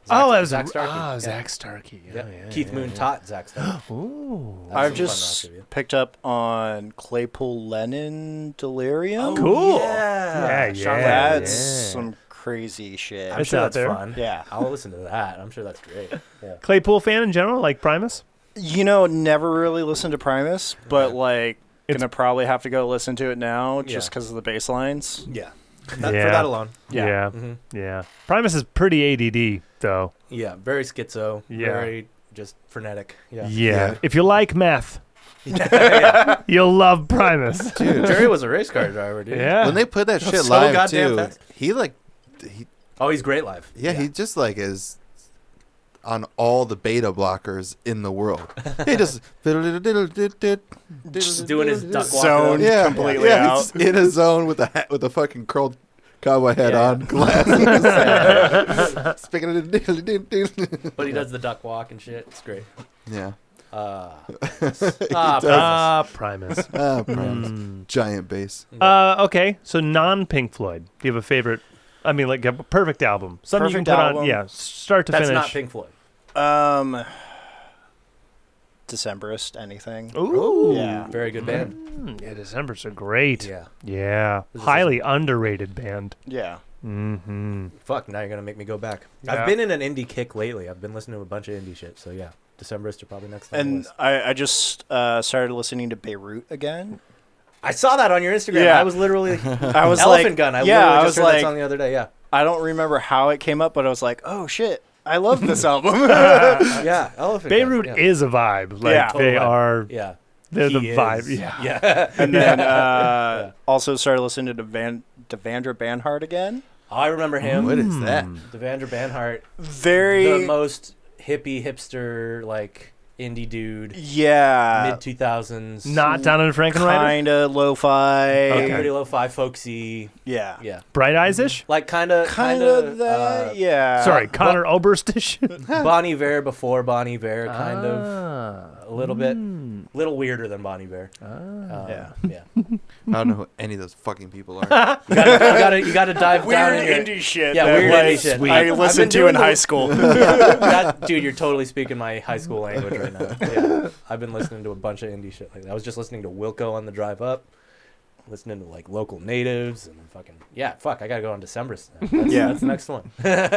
That was Zach Starkey. Yeah. Zach Starkey. Yeah. Keith Moon taught Zach Starkey. Ooh. That's I've some just fun rock picked up on Claypool Lennon Delirium. Cool. Yeah. Yeah, Sean yeah. Lennon. That's Yeah. some crazy shit. I'm It's sure out that's there. fun. Yeah. I'll listen to that. I'm sure that's great. Yeah. Claypool fan in general, like Primus. Never really listened to Primus, but It's- gonna probably have to go listen to it now just Yeah. because of the bass lines. Yeah. Yeah. For that alone. Yeah. hmm Yeah. Primus is pretty ADD though. Yeah. Very schizo. Yeah. Very just frenetic. Yeah. Yeah. If you like meth, Yeah. you'll love Primus. Dude, Jerry was a race car driver, dude. Yeah. when they put that shit So live goddamn too, fast. he Oh, he's great live. he just like is on all the beta blockers in the world. He just Just doing his duck walk. Zoned yeah, completely yeah, out. he's in a zone with a hat with a fucking curled cowboy hat Yeah. on, glasses. Speaking of But he does the duck walk and shit. It's great. yeah. Primus. Primus. Giant bass. Okay, so non-Pink Floyd. Do you have a favorite? I mean, like a perfect album. Something Perfect you can put album. on. Yeah, start to That's finish. not Pink Floyd. Decemberist, anything. Ooh. Yeah. Very good band. Yeah, Decemberists are great. Yeah. Yeah. This is Highly underrated band. Yeah. Mm-hmm. Fuck, now you're going to make me go back. Yeah. I've been in an indie kick lately. I've been listening to a bunch of indie shit. So, yeah. Decemberists are probably next on the And list. I just started listening to Beirut again. I saw that on your Instagram. Yeah. I was literally... I was Elephant like, Gun. I yeah, literally I just was heard that like, song the other day. Yeah. I don't remember how it came up, but I was like, oh shit, I love this album. Yeah. Elephant Beirut Gun. is a vibe. Like Yeah. they Total vibe. are. Yeah. They're the He vibe. is. Yeah. Yeah. And then also started listening to Devandra Banhart again. I remember him. What is that? Devandra Banhart. Very The most hippie, hipster, like, indie dude. yeah, Mid 2000s. Not Down in Frankenrider. kind of lo-fi. Okay. Pretty lo-fi, folksy. Yeah, Yeah. Bright Eyes ish. Like kind of that. Yeah. Sorry, Connor Oberstish. Bon Iver before Bon Iver, kind of Ah. a little bit, Mm. little weirder than Bon Iver. Yeah. Yeah. I don't know who any of those fucking people are. You gotta dive down in your, indie shit. Yeah, that, weird like, indie shit. I I've listened been to in doing high the- school. Dude, you're totally speaking my high school language right now. Yeah. I've been listening to a bunch of indie shit like that. I was just listening to Wilco on the drive up. listening to like local natives and fucking I gotta go on Decemberists. That's the next one.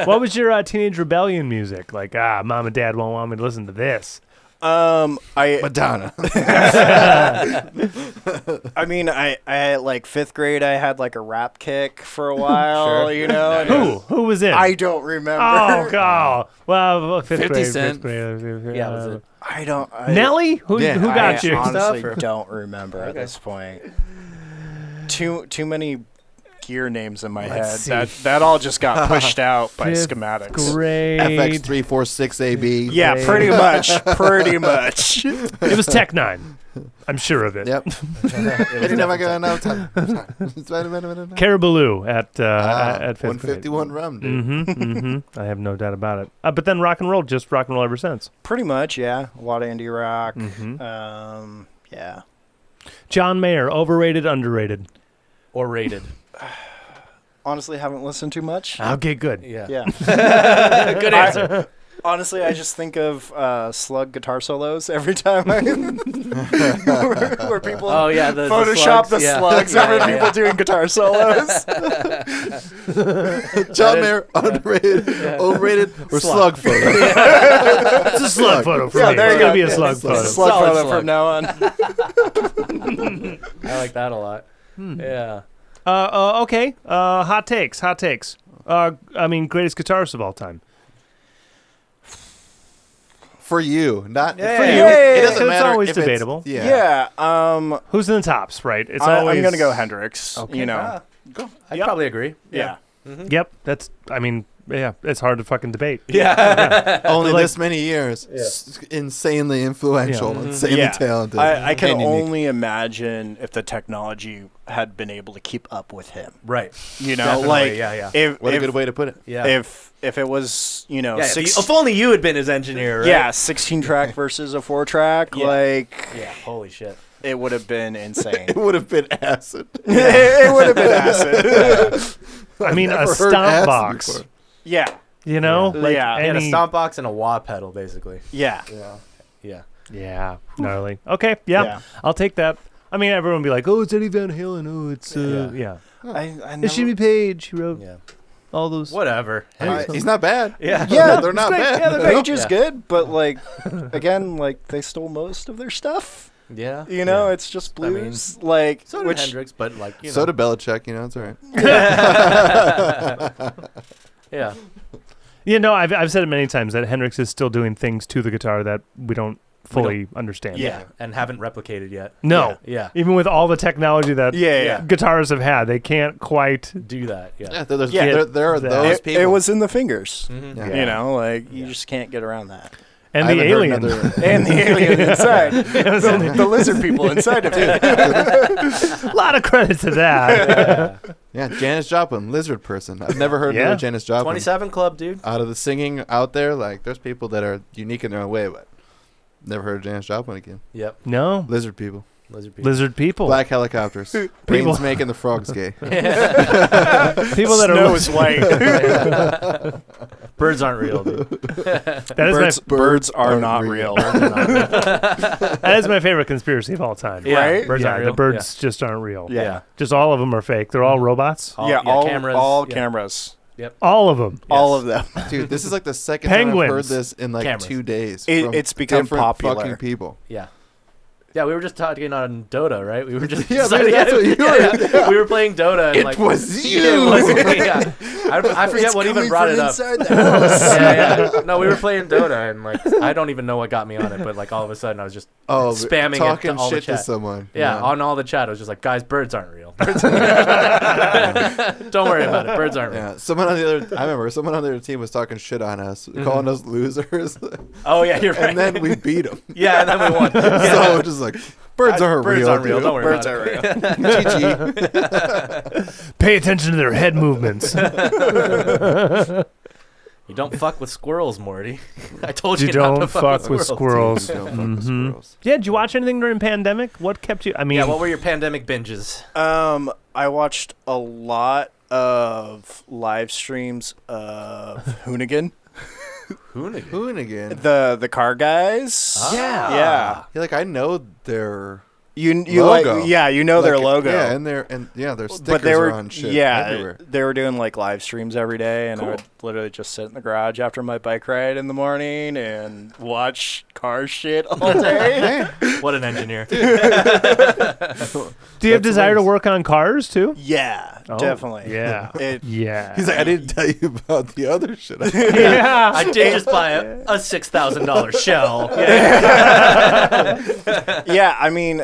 What was your Teenage Rebellion music? Like, mom and dad won't want me to listen to this. Madonna. I mean, I like 5th grade. I had like a rap kick for a while. Sure. You know, Who was in? I don't remember. Oh god. Well, 50 grade, Cent. 5th grade. Yeah, was it? I don't. Nelly? Who got I you? honestly Stuff, or- don't remember at this point. Too many gear names in my Let's head. see. That all just got pushed out by 5th schematics. grade. FX346AB. Yeah, pretty much. Pretty much. It was Tech 9. I'm sure of it. Yep. Any never got enough time. Carabaloo at 5th grade. 151 rum, dude. I have no doubt about it. But then rock and roll, just rock and roll ever since. Pretty much, yeah. A lot of indie rock. Yeah. John Mayer, overrated, underrated. Or rated. Honestly, haven't listened too much. Okay, good. Yeah. Yeah. Good answer. Honestly, I just think of slug guitar solos every time where people the Photoshop the slugs. slugs Yeah, over yeah, people doing guitar solos. John Mayer, underrated, overrated, or slug photo? It's a slug photo for me. there It's you going to go. be a slug photo. Slug Solid photo slug. from now on. I like that a lot. Yeah. Okay. Hot takes. Greatest guitarist of all time. For you, not Yeah, for yeah, you. yeah. It It's doesn't matter. always if it's- debatable. Yeah. Yeah. Who's in the tops, right? It's always. I'm gonna go Hendrix. Okay. You know. I'd Yep. probably agree. Yeah. Yep. That's. It's hard to fucking debate. Yeah. Only Like- this many years. Insanely influential, insanely Yeah. talented. I can and unique. only imagine if the technology had been able to keep up with him. Right. You know, Definitely, like yeah. What a if good way to put it. Yeah. if it was, you know, Yeah, if only you had been his engineer, right? yeah, 16 track versus a 4-track, Yeah. like Yeah, holy shit. it would have been insane. It would have been acid. It would have been acid. I mean, a Never heard stomp acid box. before. Yeah, You know, Yeah. like Yeah. He had a any. stomp box and a wah pedal, basically. yeah. Yeah. Yeah, gnarly. Okay, yeah, Yeah. I'll take that. I mean, everyone will be like, "Oh, it's Eddie Van Halen. Oh, it's yeah." I It's Jimmy Page. He wrote Yeah. all those. Whatever. He's not bad. Yeah. Yeah, they're not great. bad. Yeah, they're Page is Yeah. good, but like again, like they stole most of their stuff. Yeah. You know, Yeah. it's just I mean, blues. like So did which Hendrix, but like, you know. So did Belichick, it's all right. Yeah. You know, I've said it many times that Hendrix is still doing things to the guitar that we don't fully understand. Yeah. And haven't replicated yet. No. Yeah. Even with all the technology that yeah. guitars have had, they can't quite. Do that. Yeah. Yeah, there's, Yeah. there are That. those It, people. it was in the fingers. Mhm. Yeah. You know, like you just can't get around that. And I the haven't heard alien. another- And the alien inside, the lizard people inside of it. A lot of credit to that. Yeah, Janis Joplin, lizard person. I've never heard Yeah. another Janis Joplin. 27 Club, dude. Out of the singing out there, like there's people that are unique in their own way, but never heard of Janis Joplin again. Yep. No. Lizard people, Lizard people. Lizard people. black helicopters, brains making the frogs gay. People that are. Snow is white. Birds aren't real, dude. That is Birds are aren't not real. real. that is my favorite conspiracy of all time. Yeah. Right? Birds yeah, aren't the real. birds just aren't real. Yeah. Just all of them are fake. They're all robots. All, Yeah, all cameras. all yeah. cameras. All of them. All of them. Dude, this is like the second time I've heard Penguins. this in like Cameras. 2 days. It- from it's become different popular. Fucking people. Yeah. Yeah, we were just talking on Dota, right? We were just Yeah, that's what you were. yeah. We were playing Dota. And It like, was It you. was me, yeah. I forget what even brought it up. Inside the house. Yeah. No, we were playing Dota, and like I don't even know what got me on it, but like all of a sudden I was just spamming it talking to all the shit to chat. someone. Yeah, on all the chat, I was just like, guys, birds aren't real. Don't worry about it. Birds aren't real. Yeah, I remember someone on the other team was talking shit on us, calling us losers, Oh yeah, you're right. and then we beat them. yeah, and then we won. So it's just like birds aren't Birds real. aren't real. dude. Don't worry Birds about are real. GG. Pay attention to their head movements. You don't fuck with squirrels, Morty. I told You you, not to don't fuck fuck with with squirrels. squirrels. Don't fuck with Mhm. squirrels. Yeah, did you watch anything during pandemic? What kept you? I mean, Yeah, what were your pandemic binges? I watched a lot of live streams of Hoonigan, Hoonigan. the car guys. Ah. Yeah. Yeah, like I know their You logo. like their logo. Yeah, and their stickers but they were are on shit everywhere. they were doing like live streams every day, and I would literally just sit in the garage after my bike ride in the morning and watch car shit all day. What an engineer. Do you have desire to work on cars too? Yeah, definitely. Yeah. Yeah. He's like, I didn't tell you about the other shit. Yeah. I did just buy a $6,000 shell. Yeah, I mean,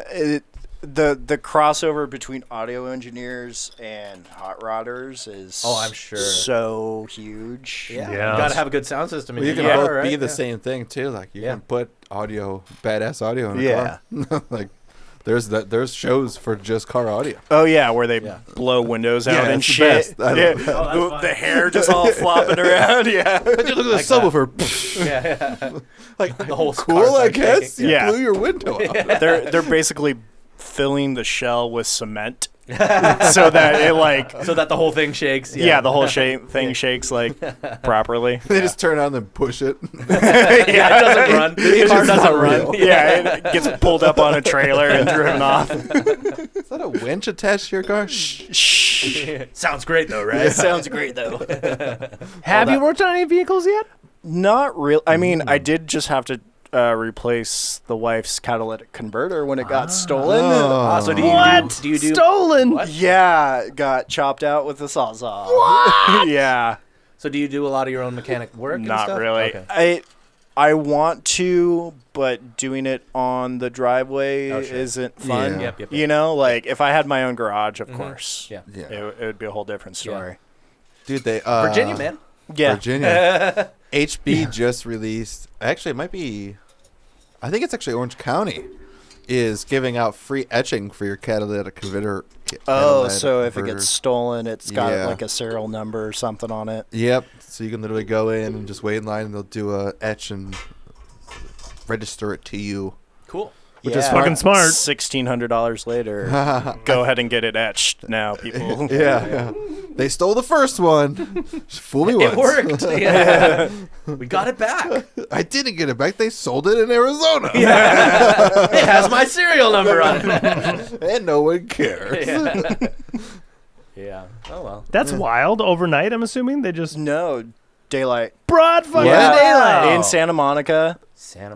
the crossover between audio engineers and hot rodders is I'm sure so huge. Yeah. Yeah. You gotta have a good sound system. Well, you can both be the same thing too. Like you can put badass audio in a car. Like there's shows for just car audio. Oh yeah, where they blow windows out and shit. The hair just all flopping around. Yeah. Look at the subwoofer. Like the whole cool, I guess. You blew your window out. They're basically filling the shell with cement. So that the whole thing shakes. Yeah, the whole thing shakes like properly. They just turn on and push it. It doesn't run. The car doesn't run. Yeah, it gets pulled up on a trailer and driven off. Is that a winch attached to your car? Shh. Sounds great though, right? It sounds great though. Have you worked on any vehicles yet? Not real. I mean, I did just have to replace the wife's catalytic converter when it got stolen. So do you do stolen? What? Yeah, got chopped out with a sawzall. What? Yeah. So do you do a lot of your own mechanic work? And Not stuff? really. Okay. I want to, but doing it on the driveway isn't fun. Yeah. Yep. You know, like if I had my own garage, of course, Yeah. it would be a whole different story. Dude, they Virginia, man. Yeah. Virginia. HB just released. Actually, it might be. I think it's actually Orange County is giving out free etching for your catalytic converter. So if it gets stolen, it's got like a serial number or something on it. Yep. So you can literally go in and just wait in line, and they'll do a etch and register it to you. Cool. Which is fucking smart. $1,600 later, go ahead and get it etched now, people. Yeah. They stole the first one. Just fool me once. It worked. Yeah. We got it back. I didn't get it back. They sold it in Arizona. It has my serial number on it. And no one cares. Yeah. Oh well. That's wild. Overnight, I'm assuming they just No, daylight. broad fucking Wow. daylight In Santa Monica,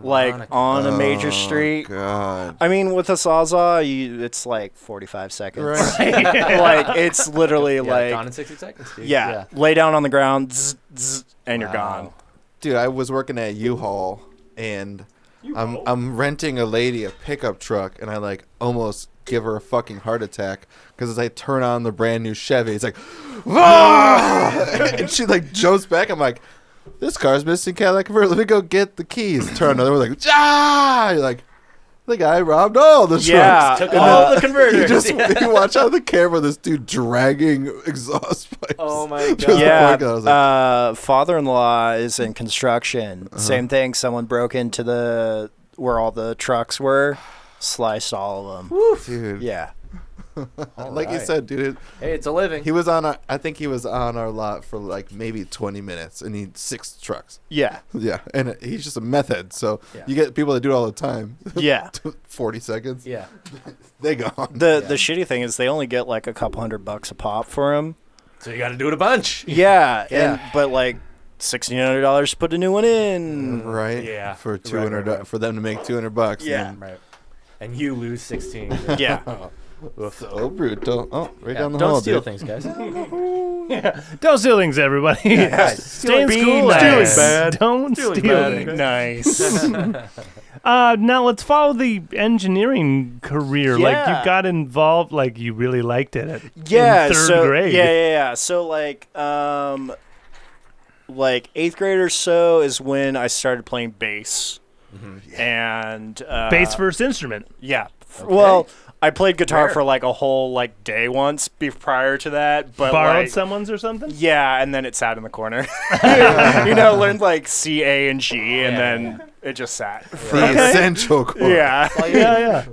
like on a major street. God. I mean, with a sawzall, it's like 45 seconds. Right. Like it's literally Gone in 60 seconds, dude. lay down on the ground, zzz, and you're gone. Dude, I was working at U-Haul, and I'm renting a lady a pickup truck, and I like almost give her a fucking heart attack because as I turn on the brand new Chevy, it's like, and she like jumps back. I'm like, this car's missing catalytic converter. Let me go get the keys. Turn another one, like, You're like, the guy robbed all the trucks. Took all the converters. You watch out the camera, this dude dragging exhaust pipes. Oh my god. Yeah. Father-in-law is in construction. Same thing. Someone broke into where all the trucks were, sliced all of them. Dude. Yeah. Like you said, dude. Hey, it's a living. He was on I think he was on our lot for like maybe 20 minutes, and he had 6 trucks. Yeah. Yeah, and he's just a meth head, so you get people that do it all the time. Yeah. 40 seconds. Yeah. They gone. The shitty thing is they only get like a couple $100 a pop for them. So you got to do it a bunch. Yeah. But like $1,600 to put a new one in. Right. Yeah. For $200 for them to make $200. Yeah. Right. And you lose 16. Yeah. So brutal. Oh, down the Don't hall, steal dude. things, guys. Don't steal things, everybody. Stay in school. Nice. Don't steal things. Nice. Now let's follow the engineering career. Like Yeah. you got involved, like you really liked it in third so grade. Yeah. So like 8th grade or so is when I started playing bass. And Bass first instrument. Yeah. Well, I played guitar for like a whole like day once prior to that, but Borrowed like, someone's or something? yeah, and then it sat in the corner. Learned like C, A, and G, and then it just sat. The essential core. Yeah. Yeah.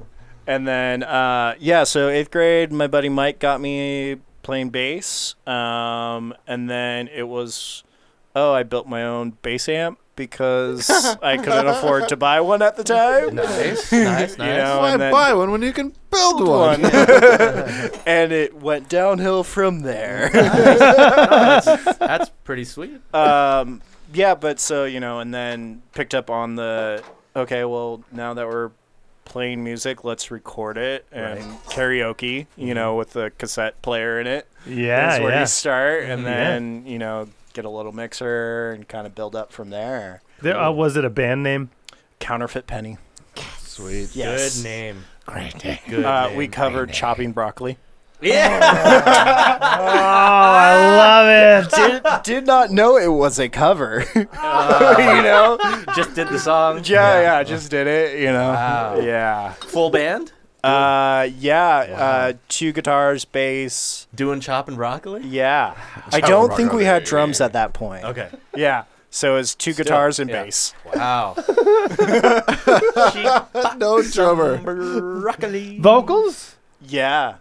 And then, so 8th grade, my buddy Mike got me playing bass. And then it was, I built my own bass amp because I couldn't afford to buy one at the time. Nice. You know, Why and then buy one when you can build one? and it went downhill from there. That's pretty sweet. Yeah, but so, you know, and then picked up on the, okay, well, now that we're playing music, let's record it and karaoke, you know, with the cassette player in it. Yeah, That's where yeah. you start, and then, you know, get a little mixer and kind of build up from there. Was it a band name? Counterfeit Penny. Sweet. Yes. Good name. Great name. Good name. We covered Chopping Broccoli. Yeah. Oh, I love it. Did not know it was a cover. You know? Just did the song. Yeah, just did it, you know. Wow. Yeah. Full band? Yeah. 2 guitars, bass. Doing chopping broccoli? Yeah. I don't think we had drums at that point. Okay. Yeah. So it's 2 guitars and bass. Wow. No drummer. Broccoli. Vocals? Yeah.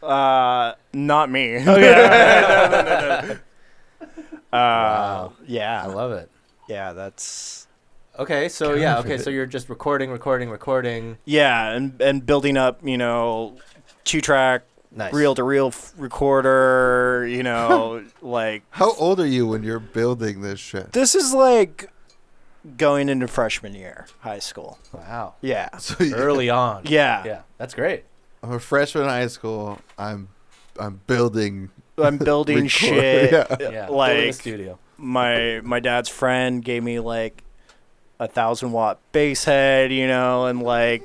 Not me. Okay. Wow. Yeah. I love it. Yeah, that's... Okay, so so you're just recording. Yeah, and building up, you know, 2-track, Nice. reel-to-reel recorder, you know, like... How old are you when you're building this shit? This is like going into freshman year, high school. Wow. Yeah. So Early on. Yeah. Yeah, that's great. I'm a freshman in high school. I'm building. I'm building Record, shit. yeah. Yeah. Like- building a studio. My dad's friend gave me like 1,000-watt bass head, you know, and like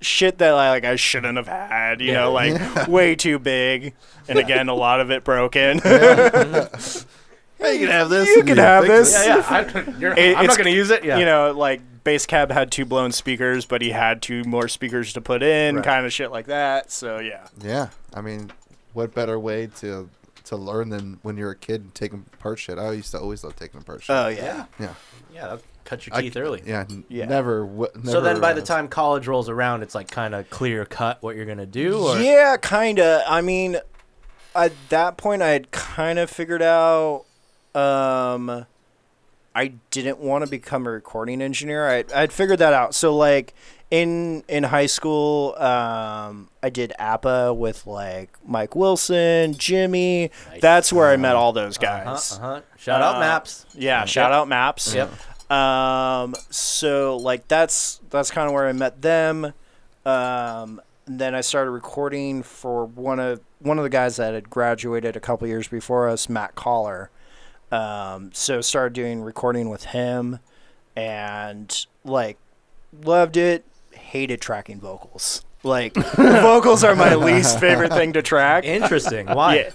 shit that I shouldn't have had, you know, like way too big, and again a lot of it broken. Hey, you can have this. You and can have fix this. it. I'm not going to use it. Yeah. You know, like bass cab had 2 blown speakers, but he had 2 more speakers to put in, Right. kind of shit like that. So yeah. Yeah, I mean, what better way to learn than when you're a kid taking apart shit? I used to always love taking apart shit. Oh yeah. Yeah. Yeah, that'll cut your teeth early. Yeah, Yeah. Never. So then by the time college rolls around, it's like kind of clear cut what you're going to do? Or? Yeah, kind of. I mean, at that point, I had kind of figured out I didn't want to become a recording engineer. I'd figured that out. So, like, in high school, I did APA with, like, Mike Wilson, Jimmy. Nice. That's where I met all those guys. Shout out Maps. Yeah, shout out Maps. Yep. So like that's kind of where I met them. And then I started recording for one of the guys that had graduated a couple years before us, Matt Collar. So started doing recording with him, and like loved it. Hated tracking vocals. Like vocals are my least favorite thing to track. Interesting. Why? Yeah.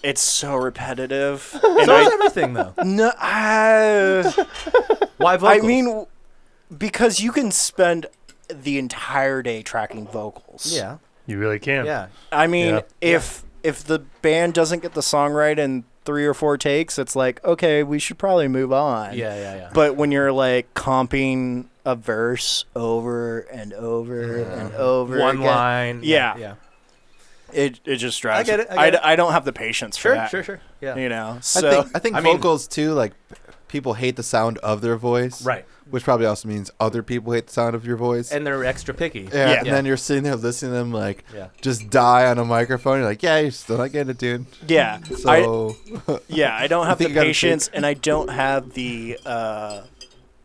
It's so repetitive. So is everything, though. No, Why vocals? I mean, because you can spend the entire day tracking vocals. Yeah. You really can. Yeah. I mean, Yeah. if the band doesn't get the song right in 3 or 4 takes, it's like, okay, we should probably move on. Yeah. But when you're like comping a verse over and over and over One again, line. Yeah. It just drives. I get it. I don't have the patience for that. Sure. Yeah. You know, so I think I mean- vocals too. Like, people hate the sound of their voice, Right. Which probably also means other people hate the sound of your voice. And they're extra picky. yeah, Yeah. and then you're sitting there listening to them like Yeah. just die on a microphone. You're like, yeah, you're still not getting it, dude. yeah, So I don't have think the you gotta patience, and I don't have the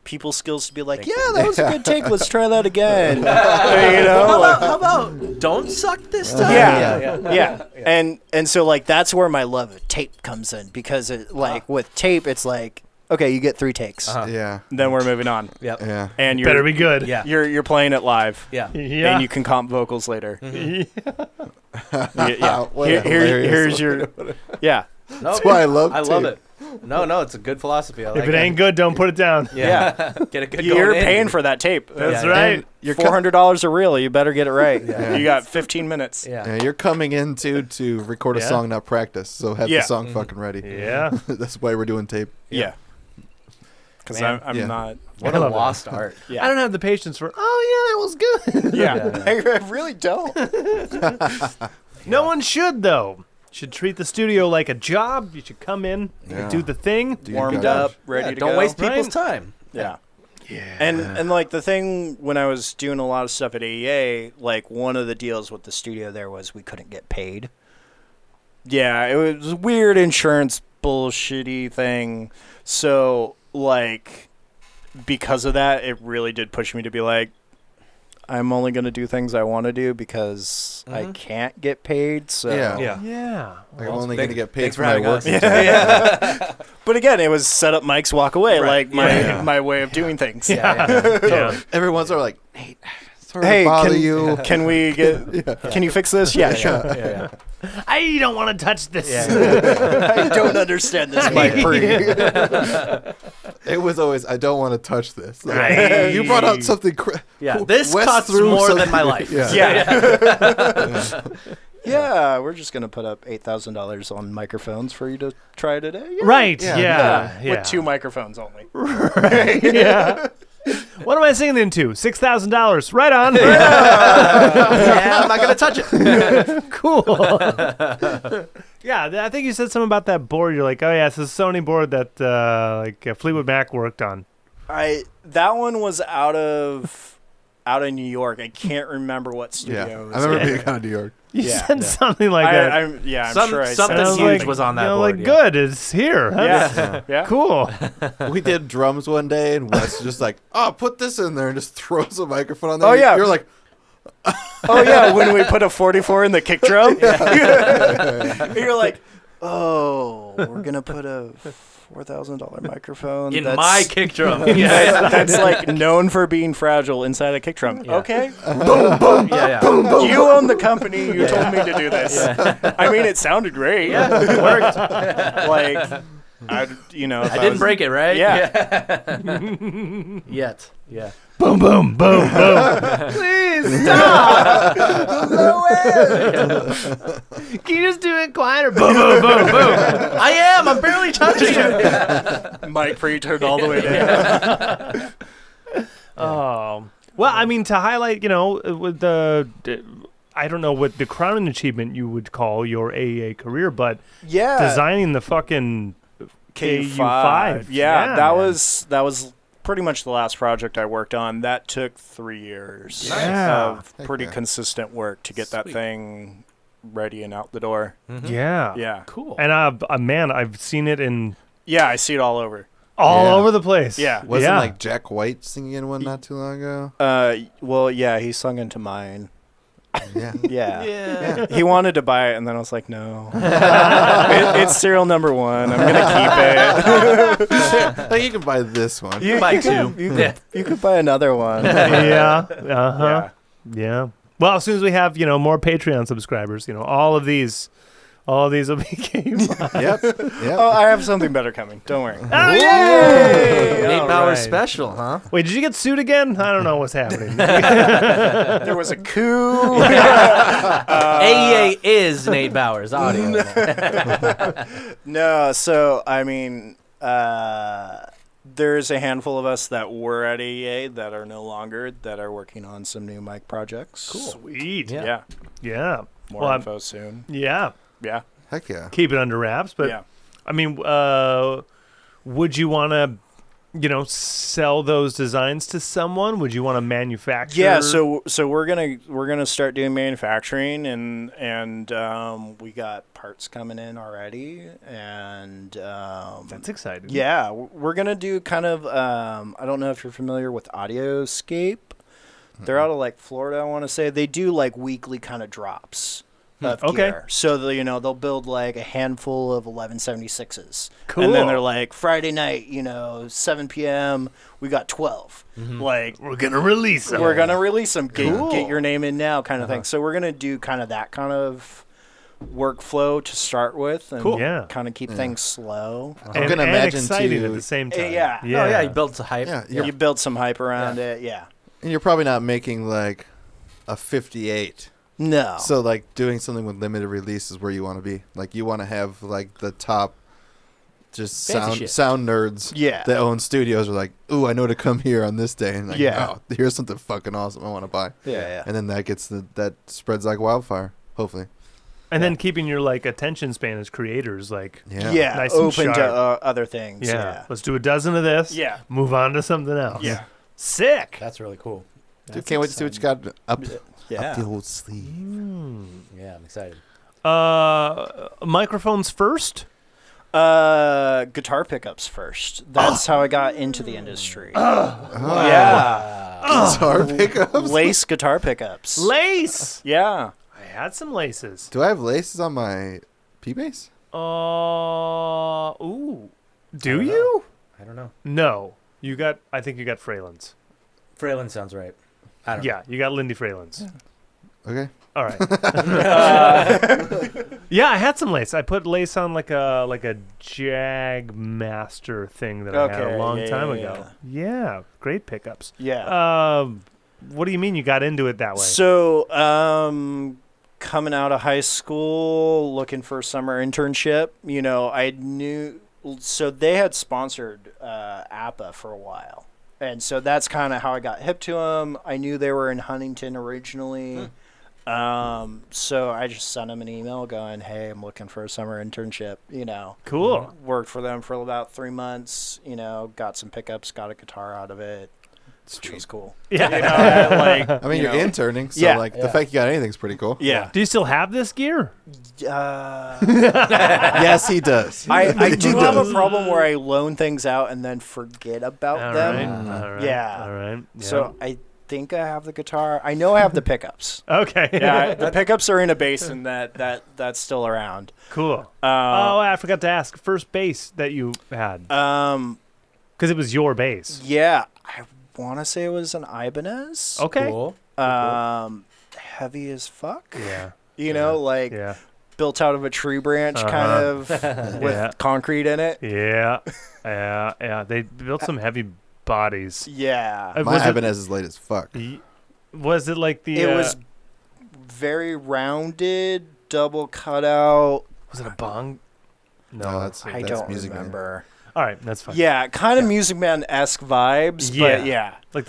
people skills to be like, yeah, that was a good take. Let's try that again. You know, How about don't suck this time? yeah. And so like that's where my love of tape comes in, because it like with tape it's like, okay, you get 3 takes, yeah, then we're moving on, Yep. yeah. and you're Better be good. Yeah. you're playing it live, Yeah. Yeah. and you can comp vocals later. Yeah. What a Here's hilarious your yeah. No, why I love I love tape. it. No, it's a good philosophy. I like If it ain't good, don't put it down. Yeah. Get a good You're going in. paying for that tape. That's Yeah. right. And you're $400 a reel. You better get it right. Yeah. You got 15 minutes. Yeah. Yeah, you're coming in to record a Yeah. song, not practice. So have Yeah. the song fucking ready. Yeah. That's why we're doing tape. Yeah. Because Man. I'm Yeah. not. What I a love it. lost art. Yeah. I don't have the patience for, oh, yeah, that was good. Yeah. Yeah. I really don't. No one should, though. Should treat the studio like a job. You should come in, Yeah. do the thing. Do your Warmed gosh. up, ready Yeah, to don't go. waste people's Right. time. Yeah. And like the thing when I was doing a lot of stuff at AEA, like one of the deals with the studio there was we couldn't get paid. Yeah, it was a weird insurance bullshitty thing. So like because of that, it really did push me to be like, I'm only going to do things I want to do because I can't get paid. So Yeah. Like, I'm only going to get paid for my having work. Yeah. But again, it was set up mics, walk away, like my way of doing things. Yeah. Every once in a while, like, Nate, sorry Hey, to bother you. can we get? Can you fix this? Yeah, sure. I don't want to touch this. I don't understand this mic pre. It was always, I don't want to touch this. Like, Right. You brought out something. This West cuts through more something- than my life. Yeah. Yeah, we're just gonna put up $8,000 on microphones for you to try today. Yeah. Right. Yeah. Yeah. With 2 microphones only. Yeah. What am I singing into? $6,000. Right on. I'm not gonna touch it. Cool. Yeah, I think you said something about that board. You're like, oh yeah, it's a Sony board that Fleetwood Mac worked on. That one was out of New York. I can't remember what studio it was. I remember being out of New York. You Yeah. said something like that. I'm sure I something said huge was on that you know, board. like, good, it's here. Yeah. Cool. We did drums one day, and Wes just like, oh, put this in there, and just throws a microphone on there. Oh, yeah. You're like, Oh yeah, when we put a 44 in the kick drum, you're like, oh, we're gonna put a $4,000 microphone In my kick drum. that's like known for being fragile inside a kick drum. Yeah. Okay, boom, boom, Yeah. you own the company. You told me to do this. I mean, it sounded great. Yeah, it worked. Like, I didn't break it, right? Yeah. Yet. Yeah. Boom, boom, boom, boom. Please stop. no way. Can you just do it quieter? Boom, boom, boom, boom. I am. I'm barely touching it. Mic pre turned all the way down. Oh. Well, I mean, to highlight, with I don't know what the crowning achievement you would call your AEA career, but Yeah, designing the fucking KU5. Yeah, that man. was pretty much the last project I worked on. That took 3 years Yeah. of pretty consistent work to get that thing ready and out the door. Yeah. Yeah. Cool. And man, I've seen it in Yeah, I see it all over. all Yeah. over the place. Yeah. Wasn't like Jack White singing in one not too long ago? Well, yeah, he sung into mine. Yeah. Yeah. Yeah. He wanted to buy it, and then I was like, no. It's serial number 1. I'm going to keep it. Like, you can buy this one. You buy 2. You could buy another one. Yeah. Uh-huh. Yeah. Yeah. Well, as soon as we have, more Patreon subscribers, all of these will be KU5. Yep. Oh, I have something better coming. Don't worry. Oh, yay! Nate All Bauer right. special, huh? Wait, did you get sued again? I don't know what's happening. There was a coup. AEA is Nate Bauer's audio. No, so I mean, there's a handful of us that were at AEA that are no longer, that are working on some new mic projects. Cool. Sweet. Yeah. Yeah. More Well, info soon. Yeah. Yeah. Heck yeah. Keep it under wraps. But, Yeah. I mean, would you want to, sell those designs to someone? Would you want to manufacture? Yeah, so we're gonna start doing manufacturing, and we got parts coming in already, and That's exciting. yeah, we're gonna do kind of I don't know if you're familiar with Audioscape. They're out of like Florida, I want to say. They do like weekly kind of drops of Okay. gear. So they'll build like a handful of 1176s. Cool. And then they're like, Friday night, 7 p.m. we got 12. Like, We're going to release them. we're gonna release them. Cool. Get your name in now, kind of thing. So we're gonna do kind of that kind of workflow to start with, and Cool. Yeah. kind of keep things slow. I'm gonna imagine exciting too. at the same time. Yeah. Oh, yeah, he built some hype. Yeah, You build some hype around it. Yeah. And you're probably not making like a 58. No. So like doing something with limited release is where you want to be. Like you want to have like the top just Fancy sound nerds Yeah. that own studios are like, ooh, I know to come here on this day, and like, Yeah. oh, here's something fucking awesome I want to buy. Yeah. And then that spreads like wildfire, hopefully. And then keeping your like attention span as creators, like nice and open to sharp. other things. Yeah. Let's do a dozen of this. Yeah. Move on to something else. Yeah. Sick. That's really cool. Dude, can't wait to see what you got up Yeah. the old sleeve. Yeah, I'm excited. Microphones first. Guitar pickups first. That's how I got into the industry. Yeah. Guitar pickups? Lace guitar pickups. Lace. Yeah. I had some laces. Do I have laces on my P-bass? Ooh. Do you? I don't know. No. I think you got Fralins. Fralin sounds right. I don't know. Yeah, you got Lindy Fralins. Okay. All right. Yeah, I had some lace. I put lace on like a Jag Master thing that I had a long time ago. Yeah, great pickups. Yeah. What do you mean you got into it that way? So, coming out of high school, looking for a summer internship, I knew. So they had sponsored APA for a while. And so that's kind of how I got hip to them. I knew they were in Huntington originally. So I just sent them an email going, hey, I'm looking for a summer internship, Cool. Worked for them for about 3 months, got some pickups, got a guitar out of it. Which was cool. Yeah. I mean, you're interning, so the fact you got anything's pretty cool. Yeah. Do you still have this gear? Yes, he does. I do have a problem where I loan things out and then forget about them. All right. Yeah. All right. Yeah. So I think I have the guitar. I know I have the pickups. Okay. Yeah, the pickups are in a basin that's still around. Cool. I forgot to ask. First bass that you had. Because it was your bass. Yeah, I want to say it was an Ibanez. Okay. Cool. Heavy as fuck. Yeah. Built out of a tree branch, kind of with concrete in it. Yeah. Yeah. They built some heavy bodies. Yeah. My Ibanez is late as fuck. Was it like the? It was very rounded, double cutout. Was it a bong? No, that's I don't Music remember. All right, that's fine. Yeah, kind of Music Man-esque vibes, but yeah. Like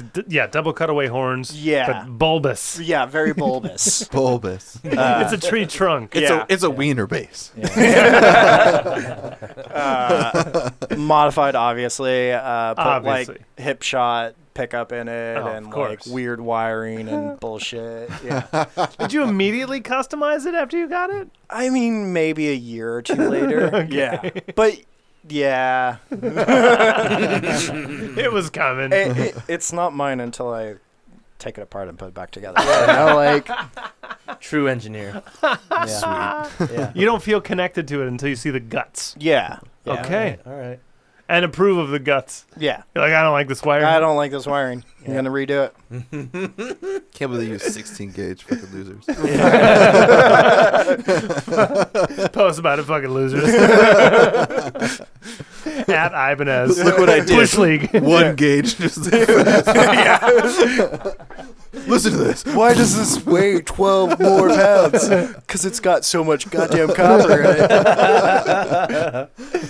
double cutaway horns. Yeah. But bulbous. Yeah, very bulbous. Bulbous. It's a tree trunk. It's a wiener bass. Modified, obviously. Put Obviously. like hip shot pickup in it and of like course. weird wiring and bullshit. Yeah. Did you immediately customize it after you got it? I mean, maybe a year or two later. Yeah. But yeah. It was coming. It's not mine until I take it apart and put it back together. True engineer. Sweet. Yeah. You don't feel connected to it until you see the guts. Yeah. Okay. All right. And approve of the guts. Yeah. You're like, I don't like this wiring. I don't like this wiring. I'm going to redo it. Can't believe they use 16 gauge fucking losers. Post about it, fucking losers. At Ibanez. Look what I did. Bush League. 1 gauge. Listen to this. Why does this weigh 12 more pounds? Because it's got so much goddamn copper in it.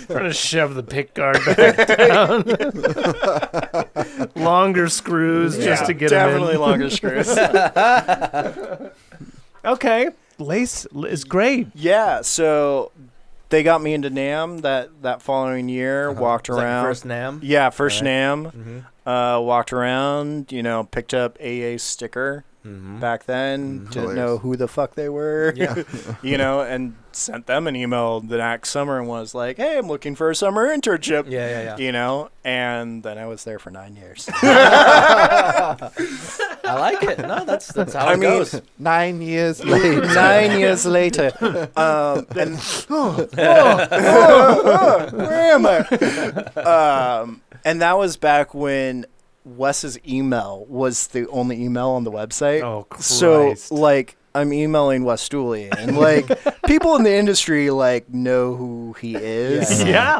Trying to shove the pick guard back down. Longer screws just to get them in. Definitely longer screws. Okay. Lace is great. Yeah, so they got me into NAMM that following year. Walked Was that your around. first NAMM? Yeah, first Right. NAMM. Mm-hmm. Walked around, picked up AA sticker back then. Didn't know who the fuck they were. Yeah. And sent them an email the next summer and was like, hey, I'm looking for a summer internship. Yeah. And then I was there for 9 years. I like it. No, that's how it goes. 9 years later. 9 years later. And where am I? And that was back when Wes's email was the only email on the website. Oh, Christ. So, I'm emailing Wes Dooley, and people in the industry know who he is. Yeah.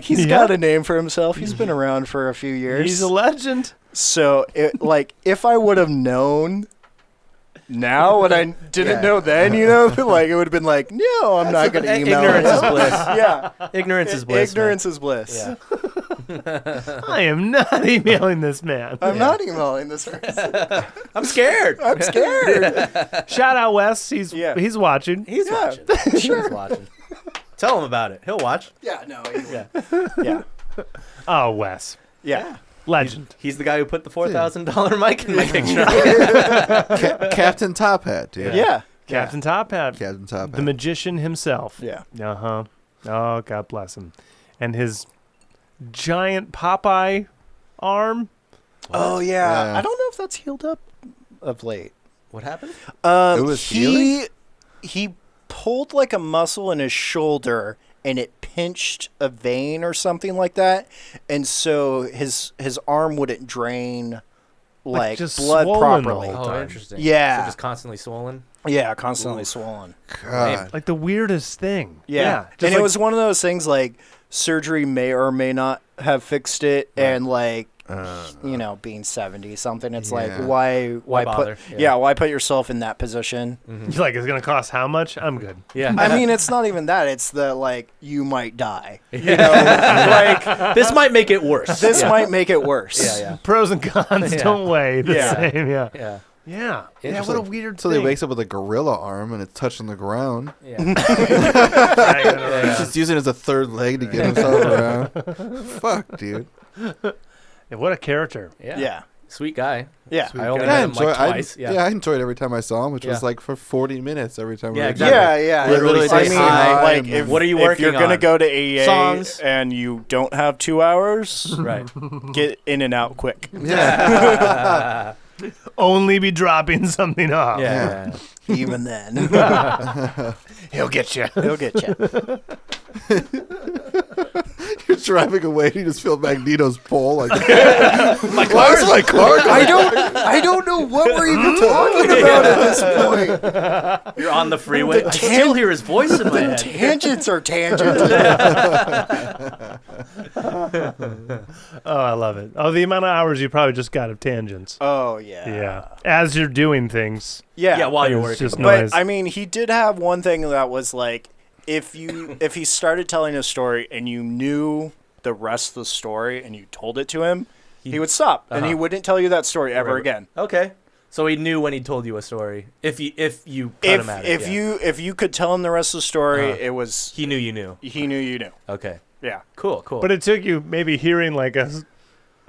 He's got a name for himself. He's been around for a few years. He's a legend. So, if I would have known now what I didn't know then, it would have been like, no, I'm not going to email Ignorance him. is bliss. Yeah. Ignorance is bliss. Ignorance is bliss. Yeah. I am not emailing this man. I'm not emailing this person. I'm scared. I'm scared. Shout out Wes. He's Yeah. he's watching. He's watching. He's watching. Tell him about it. He'll watch. Yeah, no. Yeah. Yeah. Oh, Wes. Yeah. Legend. He's the guy who put the $4,000 mic in my picture. Captain Top Hat, dude. Yeah. Captain Top Hat. Captain Top Hat. The magician himself. Yeah. Uh-huh. Oh, God bless him. And his giant Popeye arm. Oh, yeah. Yeah. I don't know if that's healed up of late. What happened? It was he pulled like a muscle in his shoulder and it pinched a vein or something like that, and so his arm wouldn't drain like just blood swollen properly. all the Oh, time. interesting. Yeah. So just constantly swollen. Yeah, constantly swollen. God. Like the weirdest thing. Yeah, Just and like, it was one of those things like surgery may or may not have fixed it, and like being 70 something, it's like Yeah. why bother? put Yeah. why put yourself in that position? You're like, it's going to cost how much? I'm good. Yeah. I mean, it's not even that. It's the like you might die. Yeah. Like This might make it worse. this Yeah. might make it worse. Yeah. Pros and cons Yeah. don't weigh the Yeah. same. Yeah. Yeah. Yeah. Yeah. Interesting. What a weird So thing. he wakes up with a gorilla arm and it's touching the ground. Yeah. He's just using it as a third leg to get himself around. Fuck, dude. Yeah, what a character. Yeah. Yeah. Sweet guy. Yeah. I only I met him like enjoy- twice. I enjoyed every time I saw him, which Yeah. was like for 40 minutes every time. we Yeah, were exactly. together. Yeah, yeah. Literally I say mean, hi. like, if, What are you if working you're gonna on? go to AEA Songs? and you don't have 2 hours, Right. get in and out quick. Yeah. Only be dropping something off. Yeah. Even then, He'll get you. he'll get you. You're driving away, you just feel Magneto's pole. Like, My why is my car going? I don't know what we're even talking about at this point. You're on the freeway. The I still hear his voice in my head. Tangents are tangents. Oh, I love it. Oh, the amount of hours you probably just got of tangents. Oh yeah. Yeah. As you're doing things. Yeah. Yeah, while you're It's working. just But noise. I mean, he did have one thing that was like, if he started telling a story and you knew the rest of the story and you told it to him, he would stop and he wouldn't tell you that story ever Right. again. Okay. So he knew when he told you a story. If you cut him at it. If you could tell him the rest of the story, it was he knew you knew. he knew you knew. Okay. Yeah. Cool. But it took you maybe hearing like a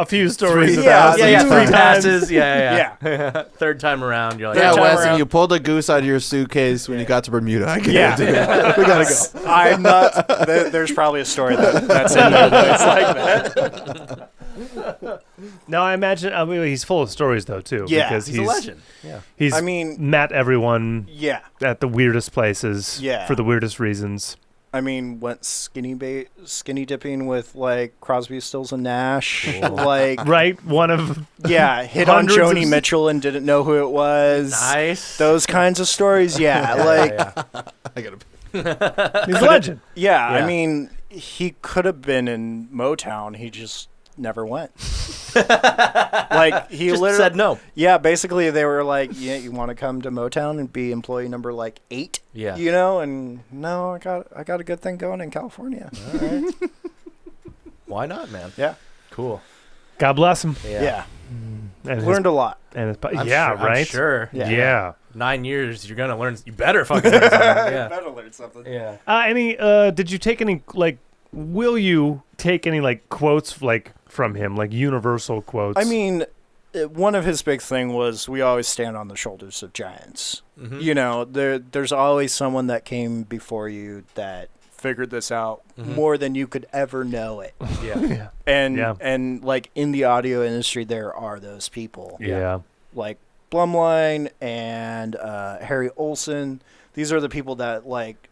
few stories Three- about yeah, it yeah, three three times. passes. Yeah. Yeah. Third time around, you're like, Yeah, time Wes, around. and you pulled a goose out of your suitcase when you got to Bermuda. I get Yeah. it, dude. We gotta go. I'm not. There's probably a story that's in there that's like that. No, I imagine he's full of stories though too. Yeah, because he's a legend. Yeah. He's I mean- met everyone Yeah. at the weirdest places Yeah. for the weirdest reasons. I mean, went skinny dipping with like Crosby, Stills, and Nash. Like, Right? One of yeah, hit on Hundreds Joni of- Mitchell and didn't know who it was. Nice. Those kinds of stories. Yeah, like I gotta. he's a legend. yeah. Yeah. I mean, he could have been in Motown. He just never went. Like he Just literally said no. Yeah, basically they were like, "Yeah, you want to come to Motown and be employee number like 8?" Yeah. You know, and no, I got a good thing going in California. All right. Why not, man? Yeah. Cool. God bless him. Yeah. And his, Learned a lot. and his, I'm yeah, sure, right. I'm sure. Yeah. Yeah. 9 years, you're gonna learn. You better fucking learn something. Yeah. Better learn something. Yeah. Did you take any like? Will you take any like quotes like from him, like universal quotes? I mean, one of his big thing was we always stand on the shoulders of giants. Mm-hmm. You know, there's always someone that came before you that figured this out more than you could ever know it. Yeah. yeah. And Yeah. and like in the audio industry, there are those people Yeah. like Blumline and Harry Olson. These are the people that like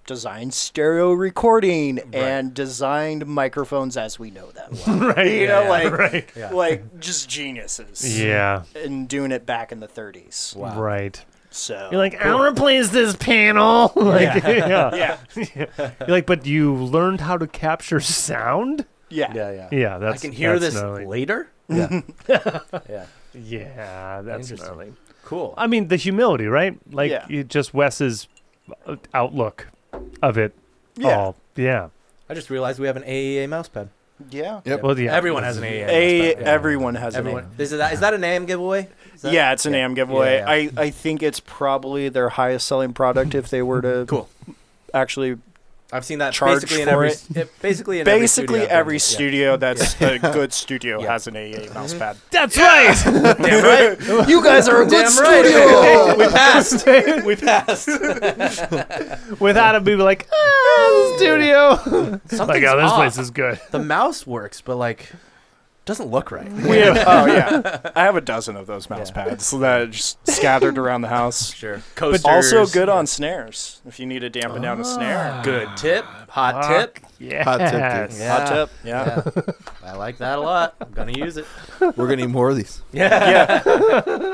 designed stereo recording and designed microphones as we know them. Right. You know, like right. Yeah. like just geniuses. Yeah. And doing it back in the 30s. Wow. Right. So You're like, I'll replace this panel. Like, yeah. yeah, You're like, but you learned how to capture sound? yeah, Yeah. Yeah, that's I can hear that's this gnarly. later. Yeah. Yeah. Yeah, that's Interesting. gnarly. Cool. I mean, the humility, right? Like, Yeah. just Wes's outlook of it Yeah. all. Yeah. I just realized we have an AEA mouse pad. Yeah. Yep. Well, yeah. Everyone has an AA. Everyone has an AM. Is that a name giveaway? Yeah, it's an AM giveaway. Yeah. I think it's probably their highest selling product if they were to actually I've seen that charge basically for in basically every yeah. studio that's a good studio has an AA mouse pad. That's right. Damn right. You guys are a good Damn studio. right. We passed. We passed. Without it, we'd be like, the studio. Something's Like, oh, this off. place is good. The mouse works, but like doesn't look right. Oh yeah, I have a dozen of those mouse pads that are just scattered around the house. Sure. But Coasters. also good on snares if you need to dampen down a snare. Good tip. Hot tip. Yeah. Hot tip, dude. Yeah. Hot tip. Yeah. I like that a lot. I'm gonna use it. We're gonna need more of these. Yeah.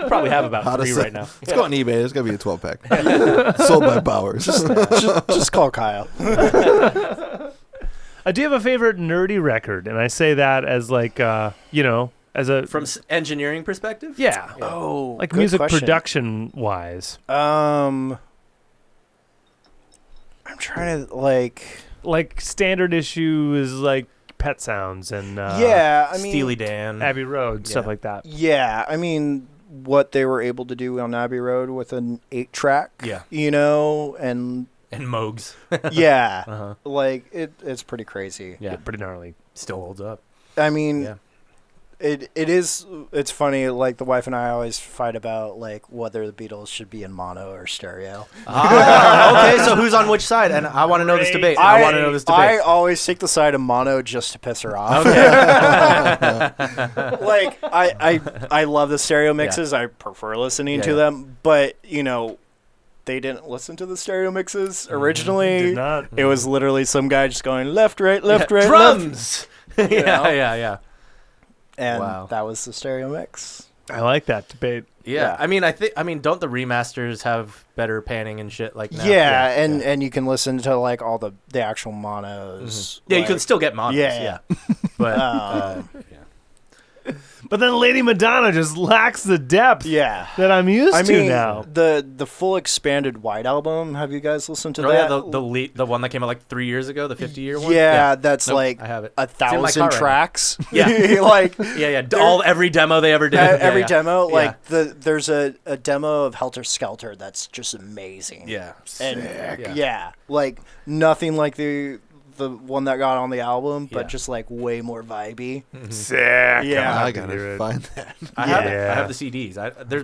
Probably have about Hottest 3 right now. Let's go on eBay. There's gotta be a 12-pack. Sold by Bowers. just call Kyle. Do you have a favorite nerdy record? And I say that as like, as a From engineering perspective? yeah, Oh, like good music question. production wise, I'm trying to like standard issue is like Pet Sounds and yeah, I mean, Steely Dan. Abbey Road, stuff Yeah. like that. yeah, I mean, what they were able to do on Abbey Road with an 8-track, Yeah. and And Moogs. yeah, Uh-huh. like it's pretty crazy. Yeah. Pretty gnarly. Still holds up. I mean, Yeah. it's funny. Like the wife and I always fight about like whether the Beatles should be in mono or stereo. Okay, so who's on which side? And I want to know this debate. I want to know this I debate. always take the side of mono just to piss her off. Okay. Like I love the stereo mixes. I prefer listening to them, but they didn't listen to the stereo mixes originally. Did not. It was literally some guy just going left, right, left, right, left. Drums. know? Yeah. And Wow. that was the stereo mix. I like that debate. Yeah. I mean, don't the remasters have better panning and shit like now? Yeah, and you can listen to like all the actual monos. Yeah, you like- can still get monos. Yeah. Yeah. But But then Lady Madonna just lacks the depth Yeah. that I'm used to now. the full expanded White album. Have you guys listened to oh, yeah, that? the one that came out like 3 years ago, the 50-year one. Yeah, that's Nope, like I have it. a It's in my car 1,000 right now. tracks. Yeah. like Yeah. Every demo they ever did. every Yeah. demo. Yeah. Like there's a demo of Helter Skelter that's just amazing. Yeah. And Yeah. like nothing like the one that got on the album, but Yeah. just like way more vibey. Sick. Yeah. I gotta find that. I have the CDs.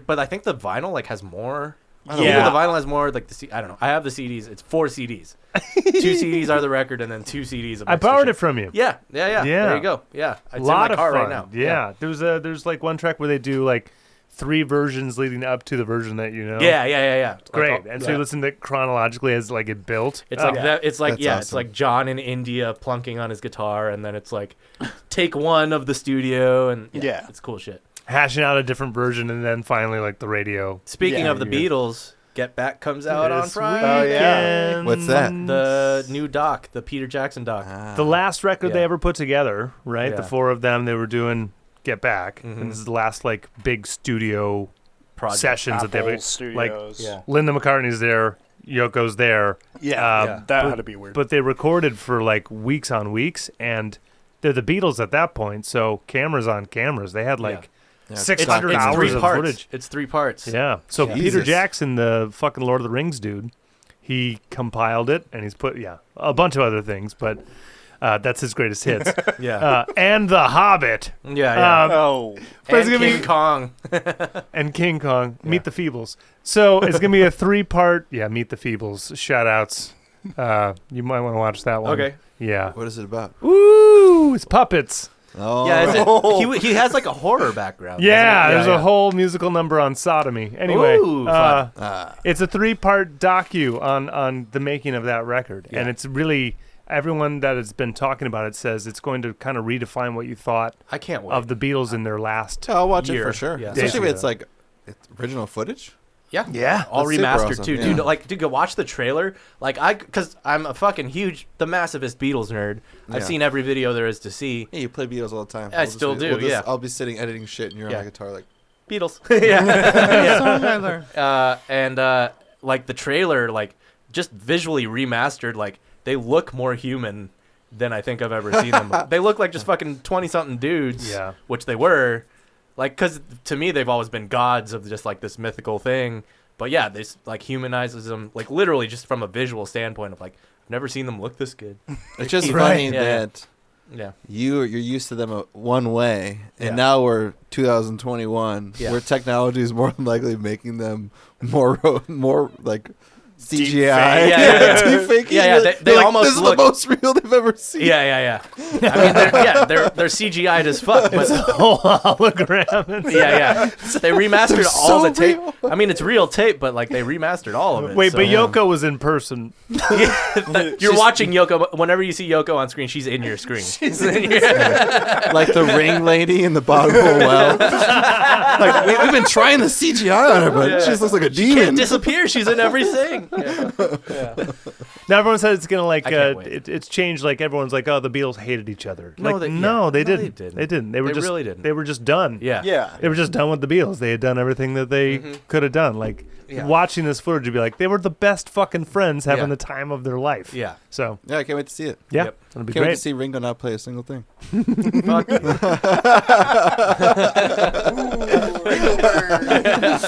But I think the vinyl like has more. Either Yeah. the vinyl has more like I don't know. I have the CDs. It's 4 CDs. 2 CDs are the record, and then 2 CDs. Of I extra borrowed shit. it from you. Yeah. Yeah. There you go. Yeah, it's A lot in my car of fun. right now. Yeah. There's like one track where they do like 3 versions leading up to the version that you know. Yeah. Great. And so you listen to it chronologically as like it built. It's like that. It's like That's it's awesome. like John in India plunking on his guitar, and then it's like take 1 of the studio, and Yeah. it's cool shit. hashing out a different version, and then finally like the radio. Speaking Yeah, of the you're good. Beatles, Get Back comes out on This Friday. Oh, yeah. weekend. What's that? The new doc, the Peter Jackson doc. The last record they Yeah. ever put together, right? The Yeah. 4 of them, they were doing Get Back, Mhm. and this is the last like big studio Project. sessions that they Apple were Studios. Yeah. Linda McCartney's there, Yoko's there. Yeah. Yeah. That but- had to be weird. But they recorded for like weeks on weeks, and they're the Beatles at that point, so cameras on cameras. They had like Yeah, 600 it's hours 3 of parts. footage. It's 3 parts. Yeah. So Yeah. Peter Jesus. Jackson, the fucking Lord of the Rings dude, he compiled it, and he's put a bunch of other things, but that's his greatest hits. Yeah. And The Hobbit. Yeah. oh. But it's And gonna be- King Kong. And King Kong, Meet the Feebles. So it's gonna be a 3-part. Meet the Feebles. Shout outs. You might want to watch that one. Okay. Yeah. What is it about? Ooh, it's puppets. Oh, Yeah, he has like a horror background. Yeah, doesn't he? there's a whole musical number on sodomy. Anyway, Ooh, fun. it's a 3-part docu on the making of that record, and it's really everyone that has been talking about it says it's going to kind of redefine what you thought I can't wait. of the Beatles in their last. I'll watch it year. for sure. Yeah. Especially if Yeah. it's like it's original footage. Yeah, all That's super remastered awesome, too, yeah. dude. Dude, go watch the trailer. Because I'm a fucking the massivest Beatles nerd. I've Yeah. seen every video there is to see. Yeah, you play Beatles all the time. I still do, yeah. I'll be sitting editing shit, and you're on my guitar like. Beatles. Yeah. And like the trailer, like just visually remastered, like they look more human than I think I've ever seen them. They look like just fucking 20-something dudes, Yeah. which they were. Like, because to me, they've always been gods of just like this mythical thing. But yeah, this like humanizes them, like literally just from a visual standpoint of like, I've never seen them look this good. It's just Right. funny that Yeah. you're used to them one way, and Yeah. now we're 2021, Yeah. where technology is more than likely making them more like CGI. Yeah. Deepfaking Yeah, it. they They're like, almost this is look- the most real they've ever seen. Yeah. I mean, they're CGI'd as fuck, but It's a whole hologram. yeah. They remastered They're all so the tape. real. I mean, it's real tape, but like they remastered all of it. Wait, so- but Yoko was in person. You're watching Yoko. But whenever you see Yoko on screen, she's in your screen. Like the ring lady in the bottom of a well. Like we've been trying the CGI on her, but she just looks like a She can't demon. disappear. She's in everything. Yeah. Now everyone says it's gonna like I can't wait. it's changed. Like everyone's like, oh, the Beatles hated each other. No, Like, they- no, yeah. they No, didn't. they didn't. They didn't. They were They just really didn't. They were just done. Yeah. Yeah. They were just done with the Beatles. They had done everything that they could have done. Like Yeah. watching this footage, you'd be like, they were the best fucking friends having Yeah. the time of their life. Yeah. So Yeah, I can't wait to see it. yeah, Yep. it'll be Can't wait great. to see Ringo not play a single thing. Fuck. He's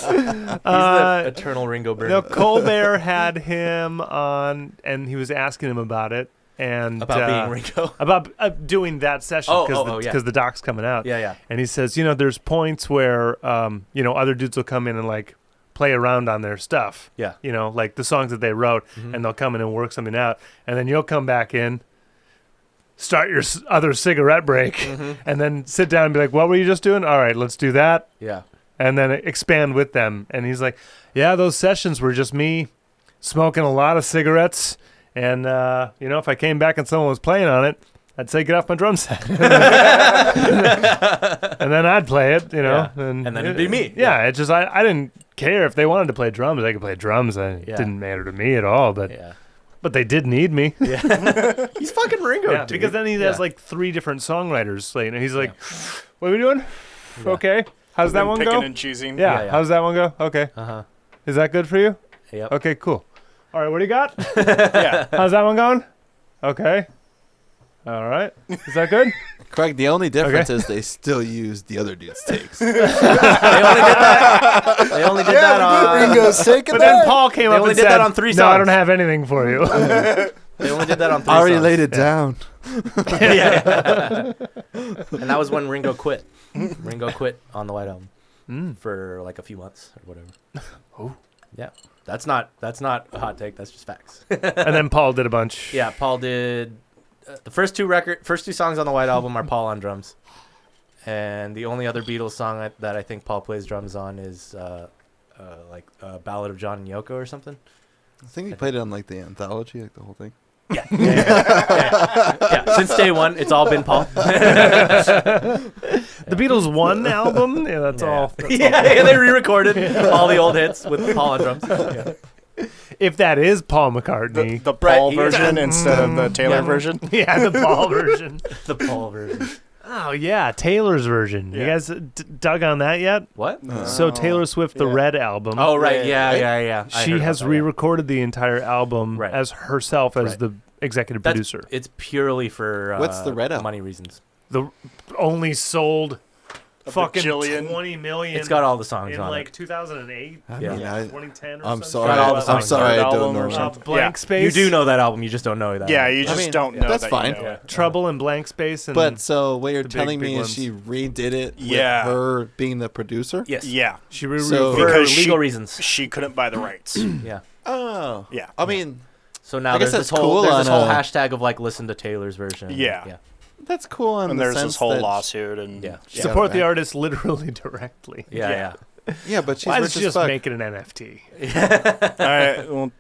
the eternal Ringo Bird. No, Colbert had him on, and he was asking him about it and About being Ringo. about doing that session Oh, because yeah. the doc's coming out. Yeah. And he says, there's points where, other dudes will come in and like play around on their stuff. Yeah. Like the songs that they wrote, and they'll come in and work something out, and then you'll come back in, start your other cigarette break, and then sit down and be like, "What were you just doing? All right, let's do that." Yeah. And then expand with them. And he's like, "Yeah, those sessions were just me smoking a lot of cigarettes, and if I came back and someone was playing on it, I'd say, get off my drum set." And then I'd play it, Yeah. and then it'd be me. Yeah, it just, I didn't care if they wanted to play drums. They could play drums. It Yeah. didn't matter to me at all, but Yeah. they did need me. Yeah. He's fucking Ringo, Yeah, dude. because then he has like 3 different songwriters. Like, he's like, what are we doing? Yeah. Okay. How's that one Picking go? and choosing. Yeah. Yeah. How's that one go? Okay. Uh-huh. Is that good for you? Yep. Okay, cool. All right, what do you got? Yeah. How's that one going? Okay. All right. Is that good? Craig, the only difference is they still use the other dude's takes. They only did that on... Ringo's taking But then Paul came They up only and did said, that on 3 "No, I songs." don't have anything for you." They only did that on 3 I already songs. laid it down. Yeah. And that was when Ringo quit. Ringo quit on the White Album for like a few months or whatever. Oh. Yeah. That's not a hot take. That's just facts. And then Paul did a bunch. Yeah, Paul did the first 2 songs on the White Album are Paul on drums, and the only other Beatles song that I think Paul plays drums on is like Ballad of John and Yoko or something. I think he played it on like the anthology, like the whole thing. Yeah. Since day one, it's all been Paul. The Beatles' one album. Yeah, that's all. Yeah, they re-recorded all the old hits with Paul on drums. Yeah. If that is Paul McCartney. The Paul Right, version instead of the Taylor Yeah. version. Yeah, the Paul version. The Paul version. Oh yeah, Taylor's version. You Yeah. guys dug on that yet? What? So Taylor Swift, the Yeah. Red Album. Oh, right. Yeah, Yeah. I she heard has about that, yeah. re-recorded the entire album Right. as herself as Right. the executive That's- producer. It's purely for What's the Red Album? money reasons. The only sold fucking bajillion. 20 million. It's got all the songs in on like it. 2008, I Yeah. mean, 2010 or I'm something. sorry. Got all the I'm songs. sorry. I Third don't album know. or what- something. Blank Yeah. Space. You do know that album, you just don't know that. Yeah, album. you just mean, don't know. that's that fine. You know. Trouble and Blank Space. And But so what you're the big, telling me big is she redid it Yeah. with her being the producer? Yes. Yeah, she So- For Because legal she- reasons. she couldn't buy the rights. Yeah. Oh. Yeah. I mean, So now I guess there's this that's whole cool there's this on whole a- hashtag of like listen to Taylor's version. Yeah. that's cool on And the there's sense this whole that lawsuit and Yeah. support the okay. artist literally directly. Yeah. Yeah, but she's Why rich does she as just fuck. make it an NFT? well,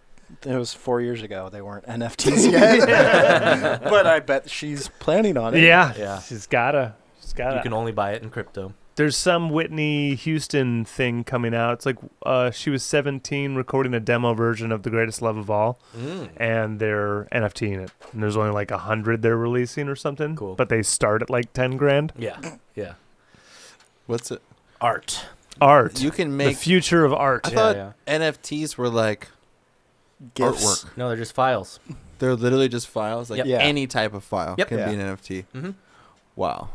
it was 4 years ago. They weren't NFTs yet, but I bet she's planning on it. Yeah, Yeah. she's gotta. You can only buy it in crypto. There's some Whitney Houston thing coming out. It's like she was 17 recording a demo version of The Greatest Love of All, and they're NFTing it. And there's only like 100 they're releasing or something. Cool. But they start at like 10 grand. Yeah. Yeah. What's it? Art. Art. You can the make. future of art. I Yeah, thought yeah. NFTs were like GIFs. artwork. No, they're just files. They're literally just files. Like Yep. Yeah. any type of file Yep. can Yeah. be an NFT. Mm-hmm. Wow.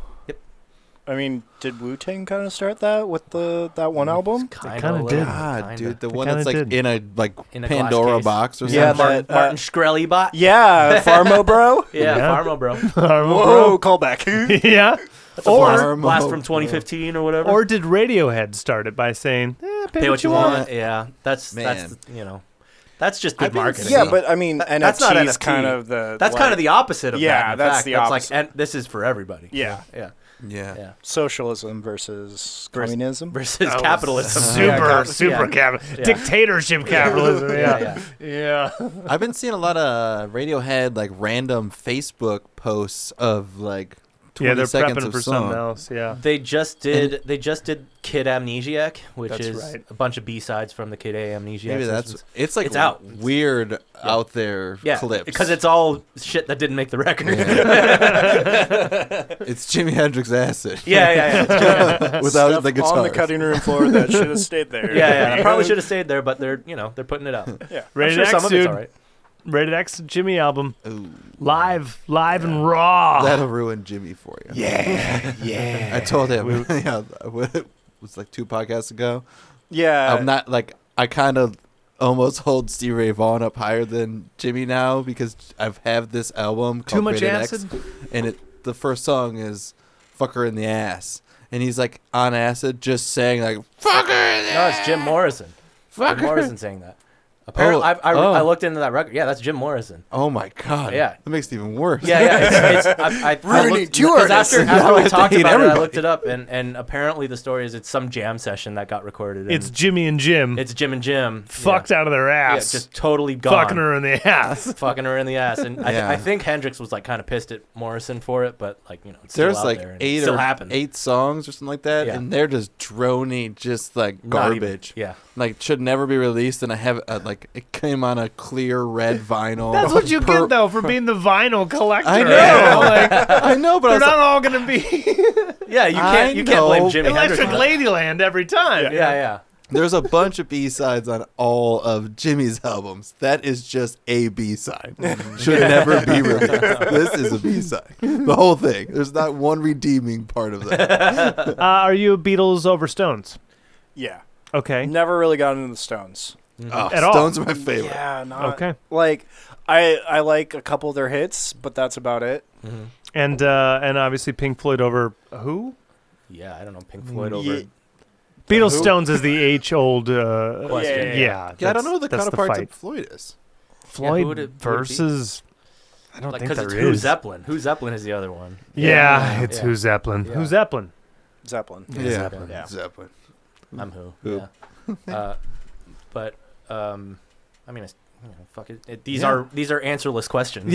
I mean, did Wu-Tang kind of start that with that one album? kinda did. God, dude, the They one that's kinda like did. in a glass Pandora case. box or Yeah, something. that- Martin Shkreli bot. Yeah, Farmo Bro. Yeah, Yeah. Farmo bro. Whoa, callback. Yeah. That's a Or- blast from 2015 or whatever. Or did Radiohead start it by saying, pay what you want. want. Yeah, that's Man. that's just I've good been marketing. Yeah, but I mean, That's not NFT's NFT. kind of the. That's kind of the opposite of Yeah, that. in that's fact. the That's opposite. like, and this is for everybody. Yeah. Yeah. Yeah. Yeah. socialism versus communism. Versus Oh, capitalism. super Yeah. capital, Yeah. dictatorship capitalism? Yeah, Yeah. I've been seeing a lot of Radiohead like random Facebook posts of like 20 Yeah, they're seconds prepping of for song. something else. Yeah. They just did Kid Amnesiac, which That's is right. a bunch of B-sides from the Kid Amnesiac. Maybe sessions. it's like It's out. weird out there clips. because it's all shit that didn't make the record. It's Jimi Hendrix acid. yeah. Without Stuff the guitar. on the cutting room floor that should have stayed there. Yeah. I probably should have stayed there, but they're putting it out. Yeah. I'm Rated sure X, some of it's dude. all right. Rated X Jimmy album. Ooh, Live and raw. that'll ruin Jimmy for you. Yeah. I told him. Yeah, it was like 2 podcasts ago. Yeah. I'm not like I kind of almost hold Stevie Ray Vaughan up higher than Jimmy now because I've have this album called Too much Rated acid? X, and the first song is "Fuck Her in the Ass," and he's like on acid, just saying like "Fuck her in the No, ass." it's Jim Morrison. Fuck Jim her. Morrison saying that. Apparently, Oh. I looked into that record. Yeah, that's Jim Morrison. Oh my god! Yeah. that makes it even worse. Yeah. Ruining looked, two 'cause artists. after Now I we have to talked hate about it, I everybody. looked it up, and apparently the story is it's some jam session that got recorded. And It's Jimmy and Jim. it's Jim and Jim fucked out of their Yeah, ass. just totally gone. fucking her in the ass. Fucking her in the ass. And Yeah. I think Hendrix was like kind of pissed at Morrison for it, but like it's still There's out like there and 8 it still or happens. 8 songs or something like that, Yeah. and they're just drony, just like Not even- garbage. yeah. Like should never be released, and I have like it came on a clear red vinyl. That's what you get though for being the vinyl collector. I know. Like, I know, but I they're was not all gonna be Yeah, you can't blame know. Jimmy Hendrix. Electric for that. Ladyland every time. Yeah. there's a bunch of B-sides on all of Jimmy's albums. That is just a B-side. Should never be released. This is a B-side. The whole thing. There's not one redeeming part of that. Are you Beatles over Stones? Yeah. Okay. Never really got into the Stones. Oh, At all. Stones are my favorite. Yeah, not Okay. like I like a couple of their hits, but that's about it. And obviously Pink Floyd over who? Yeah, I don't know. Pink Floyd over. Ye- Beatles Who? Stones is the age-old. Question. Yeah. Yeah, I don't know who the that's counterparts fight. of Floyd is. Floyd who would it be? versus. I don't Like, think because there it's Who is. Zeppelin. Who Zeppelin is the other one. Yeah, it's Yeah. Who Zeppelin. Yeah. Who Zeppelin? Zeppelin. Yeah, Zeppelin. Yeah. Zeppelin. I'm Who. Who. Yeah. But I mean, fuck it. These Yeah. are answerless questions.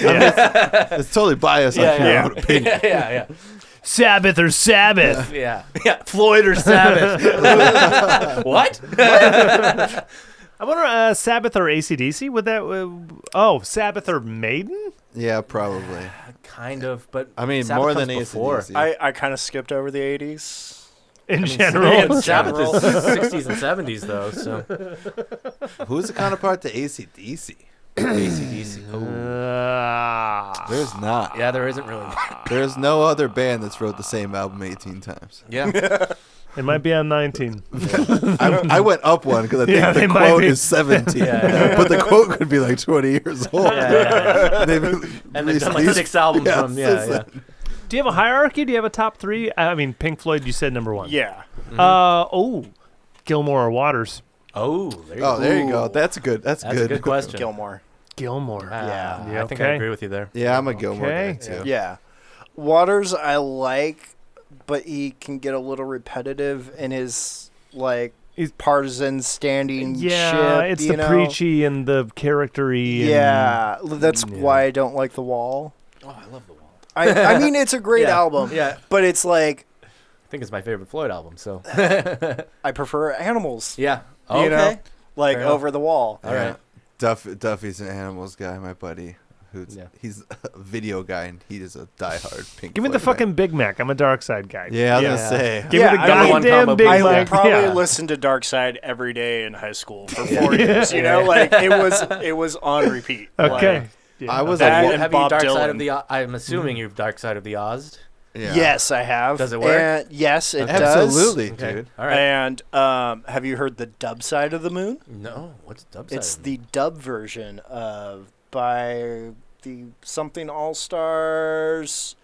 It's totally biased. Yeah, on your yeah. own opinion. yeah. Sabbath or Sabbath? Yeah. Floyd or Sabbath. What? I wonder, Sabbath or AC/DC? Would that? Sabbath or Maiden? Yeah, probably. Kind of, but I mean, Sabbath more comes than before. AC/DC. I kind of skipped over the 80s. In Man, general. Sabbath is 60s and 70s though. So Who's the counterpart to AC/DC? AC/DC. There's not. Yeah, there isn't really. There's no other band that's wrote the same album 18 times. Yeah. It might be on 19. I went up one because I think Yeah, they the might quote be. is 17. Yeah. But the quote could be like 20 years old. Yeah. They've And they've done like released- 6 albums Yeah, from. since Yeah. then. Do you have a hierarchy? Do you have a top 3? I mean, Pink Floyd, you said number 1. Yeah. Gilmore or Waters? Oh, there you Oh, go. there you go. That's good. That's That's good. a good question. Gilmore. Gilmore. Yeah, Yeah, I think I okay. agree with you there. Yeah, I'm a Gilmore Okay. guy too. Yeah. Waters I like, but he can get a little repetitive in his like He's- partisan standing Yeah, ship, it's you the know? preachy and the charactery. Yeah, that's Yeah. why I don't like The Wall. Oh, I love The Wall. I mean, it's a great Yeah. album, Yeah. but it's like I think it's my favorite Floyd album. So. I prefer Animals, Yeah. You know? Okay. like Fair enough. Over the Wall. All right. Duffy's an Animals guy, my buddy. He's a video guy, and he is a diehard Pink Give me the Floyd fan. fucking Big Mac. I'm a Dark Side guy. Yeah, I was Yeah. gonna say. Give Yeah, me the I mean, one goddamn combo Big pizza. I Mac. probably Yeah. listened to Dark Side every day in high school for 4 years. You know, like it was on repeat. Okay. Like, Yeah. I was That like, and Have Bob you Dark Side Dylan. of the? I'm assuming you've Dark Side of the Oz. yeah. Yes, I have. Does it work? And yes, it does. Absolutely, Okay. dude. All right. And have you heard the dub side of the moon? No, what's dub side? It's the dub version of by the something All Stars.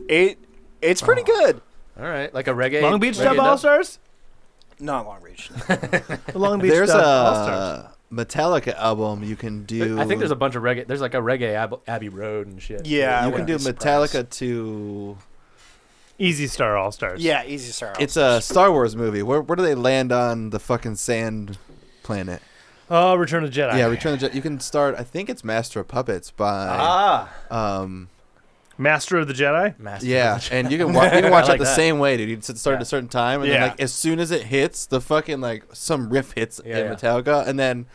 It's pretty good. All right, like a reggae. Long Beach reggae Dub All Stars? Not Long Beach. The Long Beach There's Dub All Stars. a Metallica album you can do. I think there's a bunch of reggae. There's like a reggae Abbey Road and shit. Yeah, I you can wouldn't do be surprised. Metallica to. Easy Star All Stars. Yeah, Easy Star. It's a Star Wars movie. Where do they land on the fucking sand planet? Oh, Return of the Jedi. Yeah, Return of the Jedi. You can start. I think it's Master of Puppets by. Master of the Jedi? Master Yeah, of the and you can watch it like the that. same way, dude. You start at a certain time, and then Yeah. like as soon as it hits, the fucking like some riff hits Yeah, in yeah. Metallica, and then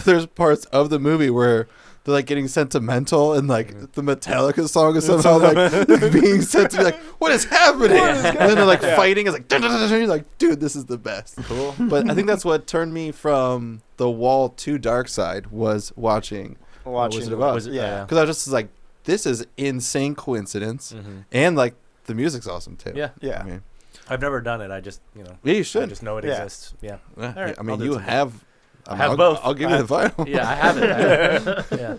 there's parts of the movie where they're like getting sentimental, and like the Metallica song is somehow like being sent to be like, what is happening? And then they're like fighting. It's like, dun, dun, dun, dun. You're like, dude, this is the best. Cool. But I think that's what turned me from The Wall to Dark Side was watching Wizard of Oz. Was it- Yeah. Because I was just like, this is insane coincidence, Mhm. and like the music's awesome too. Yeah. Yeah. I mean, I've never done it. I just yeah, you I should. just know it Yeah. exists. Yeah. Yeah, All right, I mean, I'll do you it someday. have. I have I'll, both. I'll give you the vinyl. Yeah, I have it. Yeah.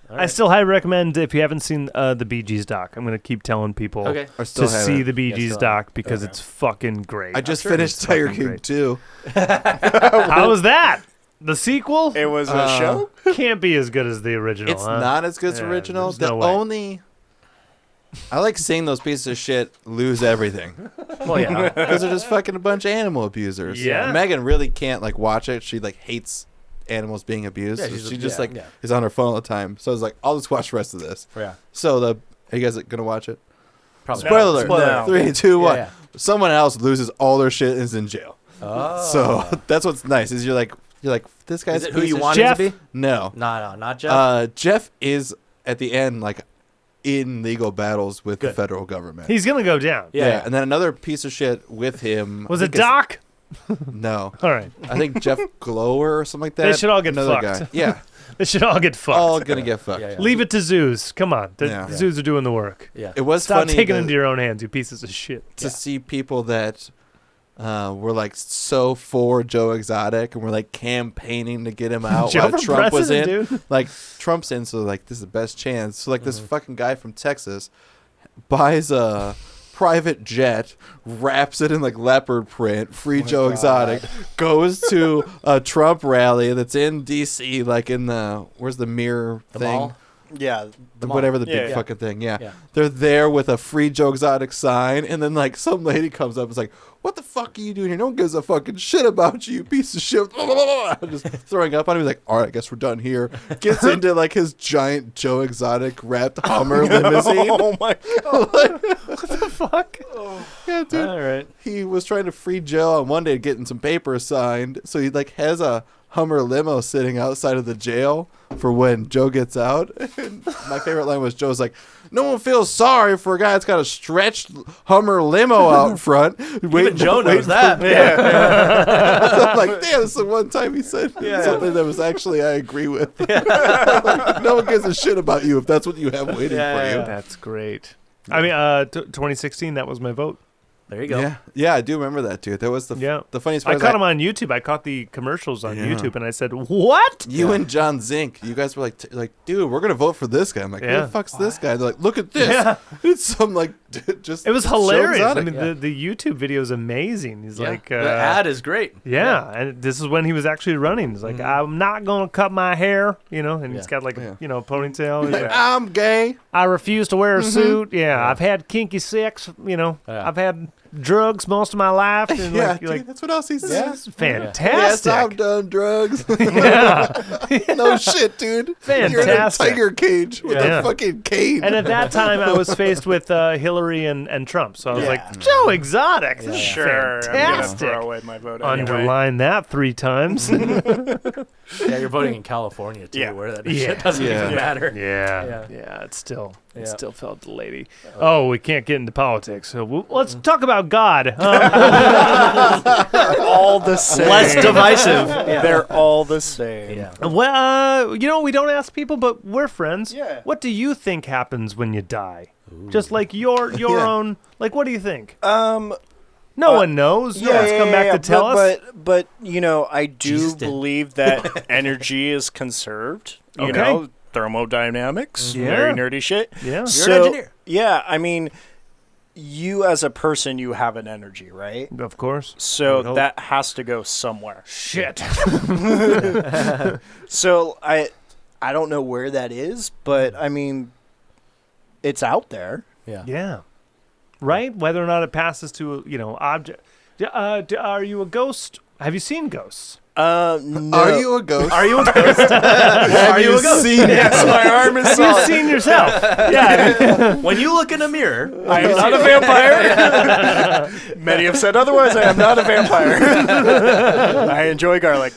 All I right. still highly recommend, if you haven't seen the Bee Gees doc, I'm going to keep telling people Okay. I still to have see it. the Bee Yeah, Gees still doc because Okay. it's fucking great. I just sure finished it's Tiger fucking King great. 2. How was that? The sequel? It was a show. Can't be as good as the original. It's huh? not as good as Yeah, original. there's The no way. only. I like seeing those pieces of shit lose everything Well, yeah. because they're just fucking a bunch of animal abusers. Yeah. Megan really can't like watch it. She like hates animals being abused. Yeah, so she's- she just yeah, like yeah. is on her phone all the time. So I was like, I'll just watch the rest of this. Yeah. So are you guys gonna watch it? Probably. Spoiler alert. Spoiler No. alert. 3, 2, 1. Yeah, Someone else loses all their shit and is in jail. Oh. So that's what's nice is you're like this guy's Is it a who piece you of want shit. it to be? No. No, not Jeff. Jeff is at the end like in legal battles with the Good. federal government. He's going to go down. Yeah. And then another piece of shit with him. Was I it think Doc? No. All right. I think Jeff Glower or something like that. They should all get Another fucked. guy. Yeah. They should all get fucked. all gonna get fucked. Yeah, yeah. Leave it to zoos. Come on. The Yeah. zoos are doing the work. Yeah. It was Stop funny taking it to- into your own hands, you pieces of shit. to see people that were like so for Joe Exotic and were like campaigning to get him out Joe while for Trump was in. president, dude. Like Trump's in, so like this is the best chance. So like this fucking guy from Texas buys a private jet, wraps it in like leopard print, free Joe Exotic, goes to a Trump rally that's in DC, like in the where's the mirror The thing? mall? Yeah. The whatever the Yeah, big yeah. fucking thing, yeah. Yeah. They're there with a free Joe Exotic sign, and then like some lady comes up and is like, "What the fuck are you doing here? No one gives a fucking shit about you, you piece of shit!" Just throwing up on him. He's like, "All right, I guess we're done here." Gets into like his giant Joe Exotic wrapped Hummer limousine. Oh my god. Fuck. Yeah, dude. All right. He was trying to free Joe on one day, getting some papers signed. So he like has a Hummer limo sitting outside of the jail for when Joe gets out. And my favorite line was Joe's like, "No one feels sorry for a guy that's got a stretched Hummer limo out front." Even Joe knows that. I'm like, damn, this is the one time he said something that was actually I agree with. Like, no one gives a shit about you if that's what you have waiting for you. That's great. I mean, 2016, that was my vote. There you go. Yeah, I do remember that, dude. That was the funniest part. I is caught him on YouTube. I caught the commercials on Yeah. YouTube, and I said, "What?" You and John Zink, you guys were like, dude, we're gonna vote for this guy. I'm like, who Yeah. the fuck's this guy? They're like, look at this. Yeah. It's some like just. It was Joe hilarious. I Exotic. mean, Yeah. the YouTube video is amazing. He's Yeah. like, the ad is great. yeah, and this is when he was actually running. He's like, I'm not gonna cut my hair, and he's got like a ponytail. He's like, I'm gay. I refuse to wear a suit. Yeah, I've had kinky sex. Yeah. I've had drugs most of my life. And Yeah, like, dude, like that's what else he says. this is Yes, fantastic. I've done drugs. Yeah. No shit, dude. You're in a Fantastic. tiger cage with Yeah. a fucking cane. And at that time, I was faced with Hillary and Trump. So I was Yeah. like, Joe Exotic. This is Sure, I'm gonna fantastic. throw away my vote anyway. Underline that 3 times. Yeah, you're voting in California too, Yeah. where that Yeah. shit doesn't Yeah. even matter. Yeah, it still Yeah. felt the lady. Oh, we can't get into politics. So let's talk about God. They're all the same. Less divisive. They're all the same. Yeah. Well, we don't ask people, but we're friends. Yeah. What do you think happens when you die? Just like your Yeah. own. Like, what do you think? Um. No one knows. No one's come back to tell us. But I do Jesus did. believe that energy is conserved. You Okay. know, thermodynamics, Yeah. very nerdy shit. Yeah. You're an engineer. Yeah, I mean, you as a person, you have an energy, right? Of course. So hope. that has to go somewhere. Shit. So I don't know where that is, but I mean, it's out there. Yeah. Yeah. Right? Whether or not it passes to, object. Are you a ghost? Have you seen ghosts? No. Are you a ghost? Are you a ghost? Have you seen it? Yes, my arm is Have you seen yourself? Yeah. When you look in a mirror, I am not a vampire. Many have said otherwise. I am not a vampire. I enjoy garlic.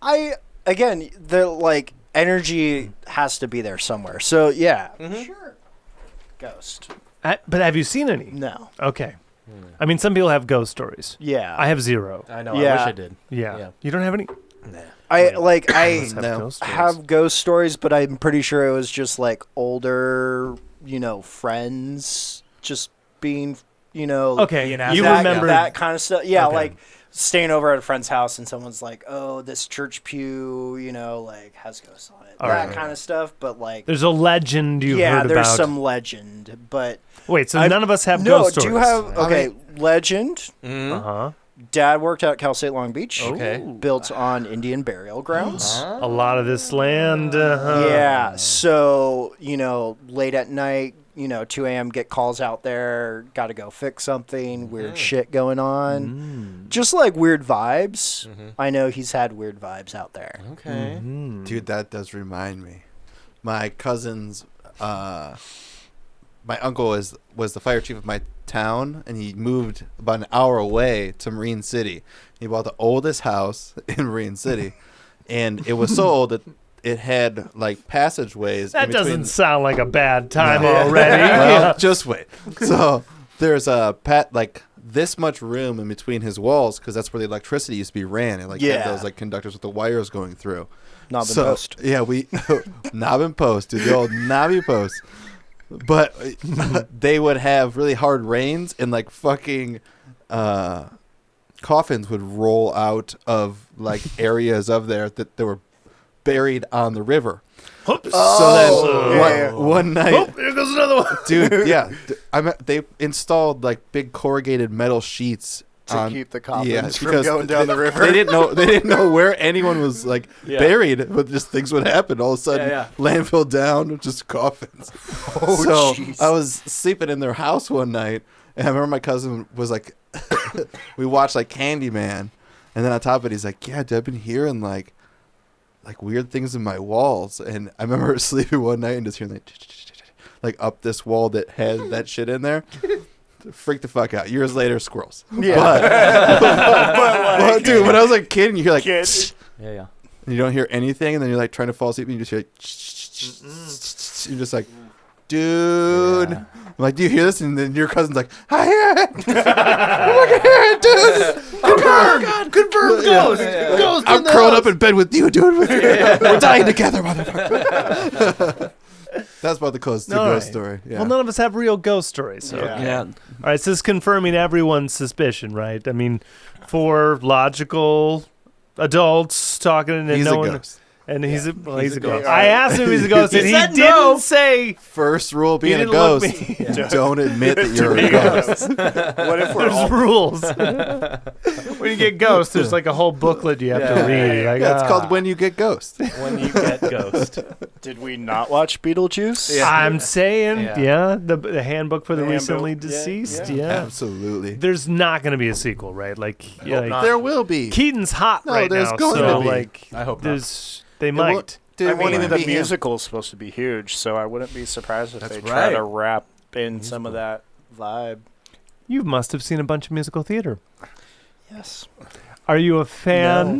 I again, the like energy has to be there somewhere. So yeah, sure. Ghost. But have you seen any? No. Okay. I mean, some people have ghost stories. Yeah. I have 0. I know. I Yeah. wish I did. Yeah. Yeah. You don't have any? Nah. I Have No. ghost stories. have ghost stories, but I'm pretty sure it was just like older, friends just being, Okay. Being You that- remember that kind of stuff. Yeah, Okay. like staying over at a friend's house and someone's like, "Oh, this church pew, has ghosts on it." All that right. kind of stuff. But like, there's a legend you've yeah, heard there's about. some legend. But Wait, so I've- none of us have no, ghost do stories? you have okay? Legend. Uh-huh. Dad worked out at Cal State Long Beach. Okay. Built on Indian burial grounds. A lot of this land. Uh-huh. Yeah. So, late at night, 2 a.m., get calls out there, got to go fix something, weird shit going on. Just like weird vibes. I know he's had weird vibes out there. Okay. Dude, that does remind me. My cousin's, my uncle was the fire chief of my town, and he moved about an hour away to Marine City. He bought the oldest house in Marine City, and it was so old that it had like passageways. That in between. doesn't sound like a bad time No. already. Well, just wait. So there's like this much room in between his walls because that's where the electricity used to be ran. And like had Yeah. those like conductors with the wires going through. Knob and So, post. Yeah, we knob and post, dude, the old knobby post. But they would have really hard rains and like fucking coffins would roll out of like areas of there that they were buried on the river. Oops. So then yeah. one night, Oh, here goes another one. dude, yeah, they installed like big corrugated metal sheets To keep the coffins yeah, from because going down the river. They didn't know where anyone was like buried, but just things would happen. All of a sudden, landfill down, just coffins. So jeez. I was sleeping in their house one night, and I remember my cousin was like, we watched like Candyman, and then on top of it, he's like, "Yeah, dude, I've been hearing like weird things in my walls," and I remember sleeping one night and just hearing like up this wall that had that shit in there. Freak the fuck out. Years later, squirrels. Yeah. But dude, when I was like a kid, and you hear like, Kid. Yeah. and you don't hear anything, and then you're like trying to fall asleep, and you just hear, you're just like, dude. Yeah. I'm like, do you hear this? And then your cousin's like, I hear it. I fucking hear it, dude. Confirm. God, confirm. Ghost. Ghost. I'm curled up in bed with you, dude. We're dying together, motherfucker. That's about the closest to All ghost right. story. Yeah. Well, none of us have real ghost stories. So. Yeah. Yeah. All right, so this is confirming everyone's suspicion, right? I mean, for logical adults talking and He's a knowing, ghost. And he's a He's ghost. a- I asked him if he's a ghost, and he said didn't no. say. First rule being a didn't look ghost: me- don't admit that you're a ghost. What if we're all There's rules. When you get ghost, there's like a whole booklet you have to read. Like, Yeah, it's called When You Get Ghost. When you get ghost. Did we not watch Beetlejuice? Yeah. I'm saying, Yeah. the handbook for the The handbook, recently yeah, deceased. yeah. Yeah. Absolutely. There's not going to be a sequel, right? Like, hope not. There will be. Keaton's hot No, right there's now, going so to be. like, I hope not. they It might. won't- Dude, I it won't mean, even the be him. musical is supposed to be huge, so I wouldn't be surprised if That's they try right. to wrap in some of that vibe. You must have seen a bunch of musical theater. Yes. Are you a fan?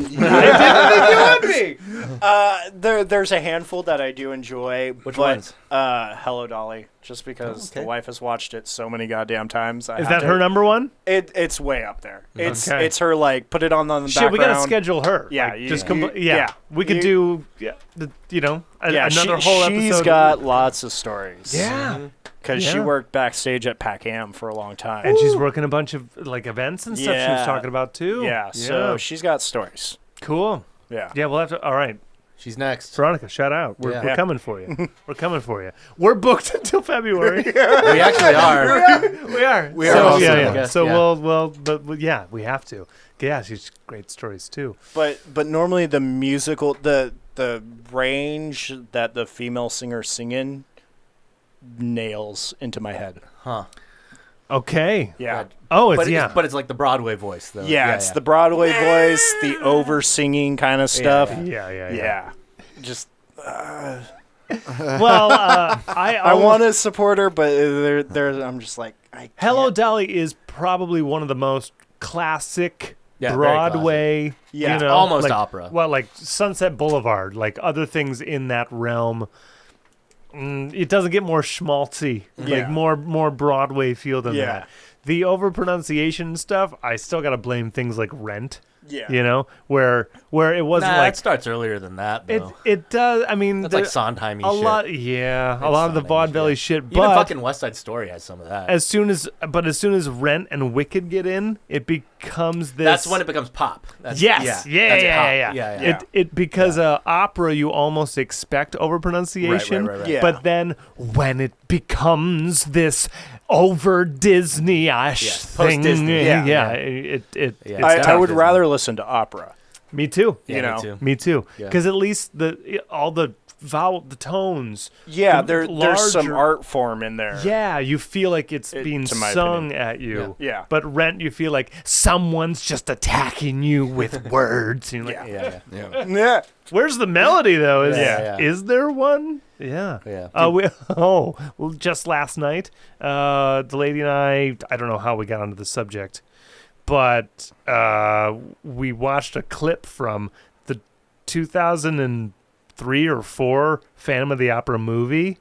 There's a handful that I do enjoy. Which but, ones? Hello Dolly, just because okay. the wife has watched it so many goddamn times. Is that her number one? It's way up there. Okay. It's her, like, put it on the Shit, background. we gotta schedule her. Yeah, Like, you- just you- yeah. We could You- do, another Yeah, whole episode. she's got lots of stories. Yeah. Because she Yeah. worked backstage at Pac-Am for a long time. And she's working a bunch of like events and stuff. She was Yeah. talking about too. yeah, so she's got stories. cool. Yeah. Yeah, we'll have to. All right, She's next. Veronica, shout out. We're Yeah. coming for you. We're coming for you. We're booked until February. We actually are. we are. We are So, also, yeah, I yeah. guess, So yeah. but yeah, we have to. Yeah, she's great stories too. But normally the musical, the range that the female singers sing in nails into my head. Huh. Okay. Yeah. Oh, it's But yeah. but it's like the Broadway voice though. Yeah, it's the Broadway voice, the over singing kind of stuff. yeah. Just Well, I want to support her, but I'm just like, I Hello can't. Dolly is probably one of the most classic Yeah, very Broadway. Yeah, you know, almost like, opera. Well, like Sunset Boulevard, like other things in that realm. It doesn't get more schmaltzy, Yeah. like more Broadway feel than Yeah. that. The overpronunciation stuff, I still got to blame things like Rent. Yeah. You know, where it wasn't Nah, like it starts earlier than that though. it does. I mean, That's like there- Sondheim-y a shit. lot. Yeah, a It's lot of the Sondheim-y vaudevilly shit. shit. Even But fucking West Side Story has some of that. as soon as Rent and Wicked get in, it becomes this. That's when it becomes pop. That's, Yes. Yeah. that's Yeah. pop. Yeah. Yeah. It because opera you almost expect overpronunciation, Right. Yeah. but then when it becomes this over Disney-ish Yeah, thing, post-Disney. yeah, Yeah. it Yeah. it's I tough. would Disney. rather listen to opera. Me too. Yeah, you me know. too. Me too. Yeah. Because at least all the tones. Yeah, The there's some larger- art form in there. Yeah, you feel like it's It- being to my sung at you. Yeah. But Rent, you feel like someone's just attacking you with words. And you're like, Yeah. Yeah. Yeah. where's the melody though? Yeah. Is there one? Yeah. Yeah. Well, just last night, the lady and I don't know how we got onto the subject, but we watched a clip from the 2003 or 4 Phantom of the Opera movie.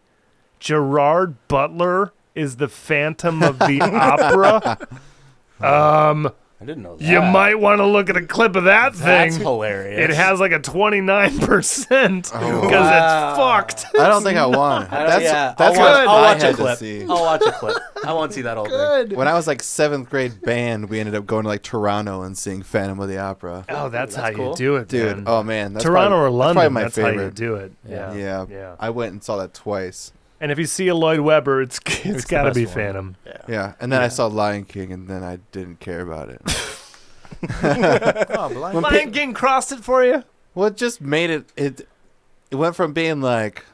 Gerard Butler is the Phantom of the Opera. I didn't know that. You might want to look at a clip of that That's thing. hilarious. It has like a 29% because Wow. it's fucked. I don't think I want. That's yeah, that's I'll what watch, I'll I watch had a clip. to see. I'll watch a clip. I won't see that whole thing. When I was like 7th grade band, we ended up going to like Toronto and seeing Phantom of the Opera. Oh, that's That's how cool. you do it, Dude, man. oh man, that's Toronto probably, or London, That's probably my that's how you favorite. do it. Yeah. Yeah. Yeah, I went and saw that twice. And if you see a Lloyd Webber, it's the got to best be one. Phantom. Yeah, and then I Yeah. saw Lion King, and then I didn't care about it. Oh, blind. Lion King crossed it for you? Well, it just made it. It went from being like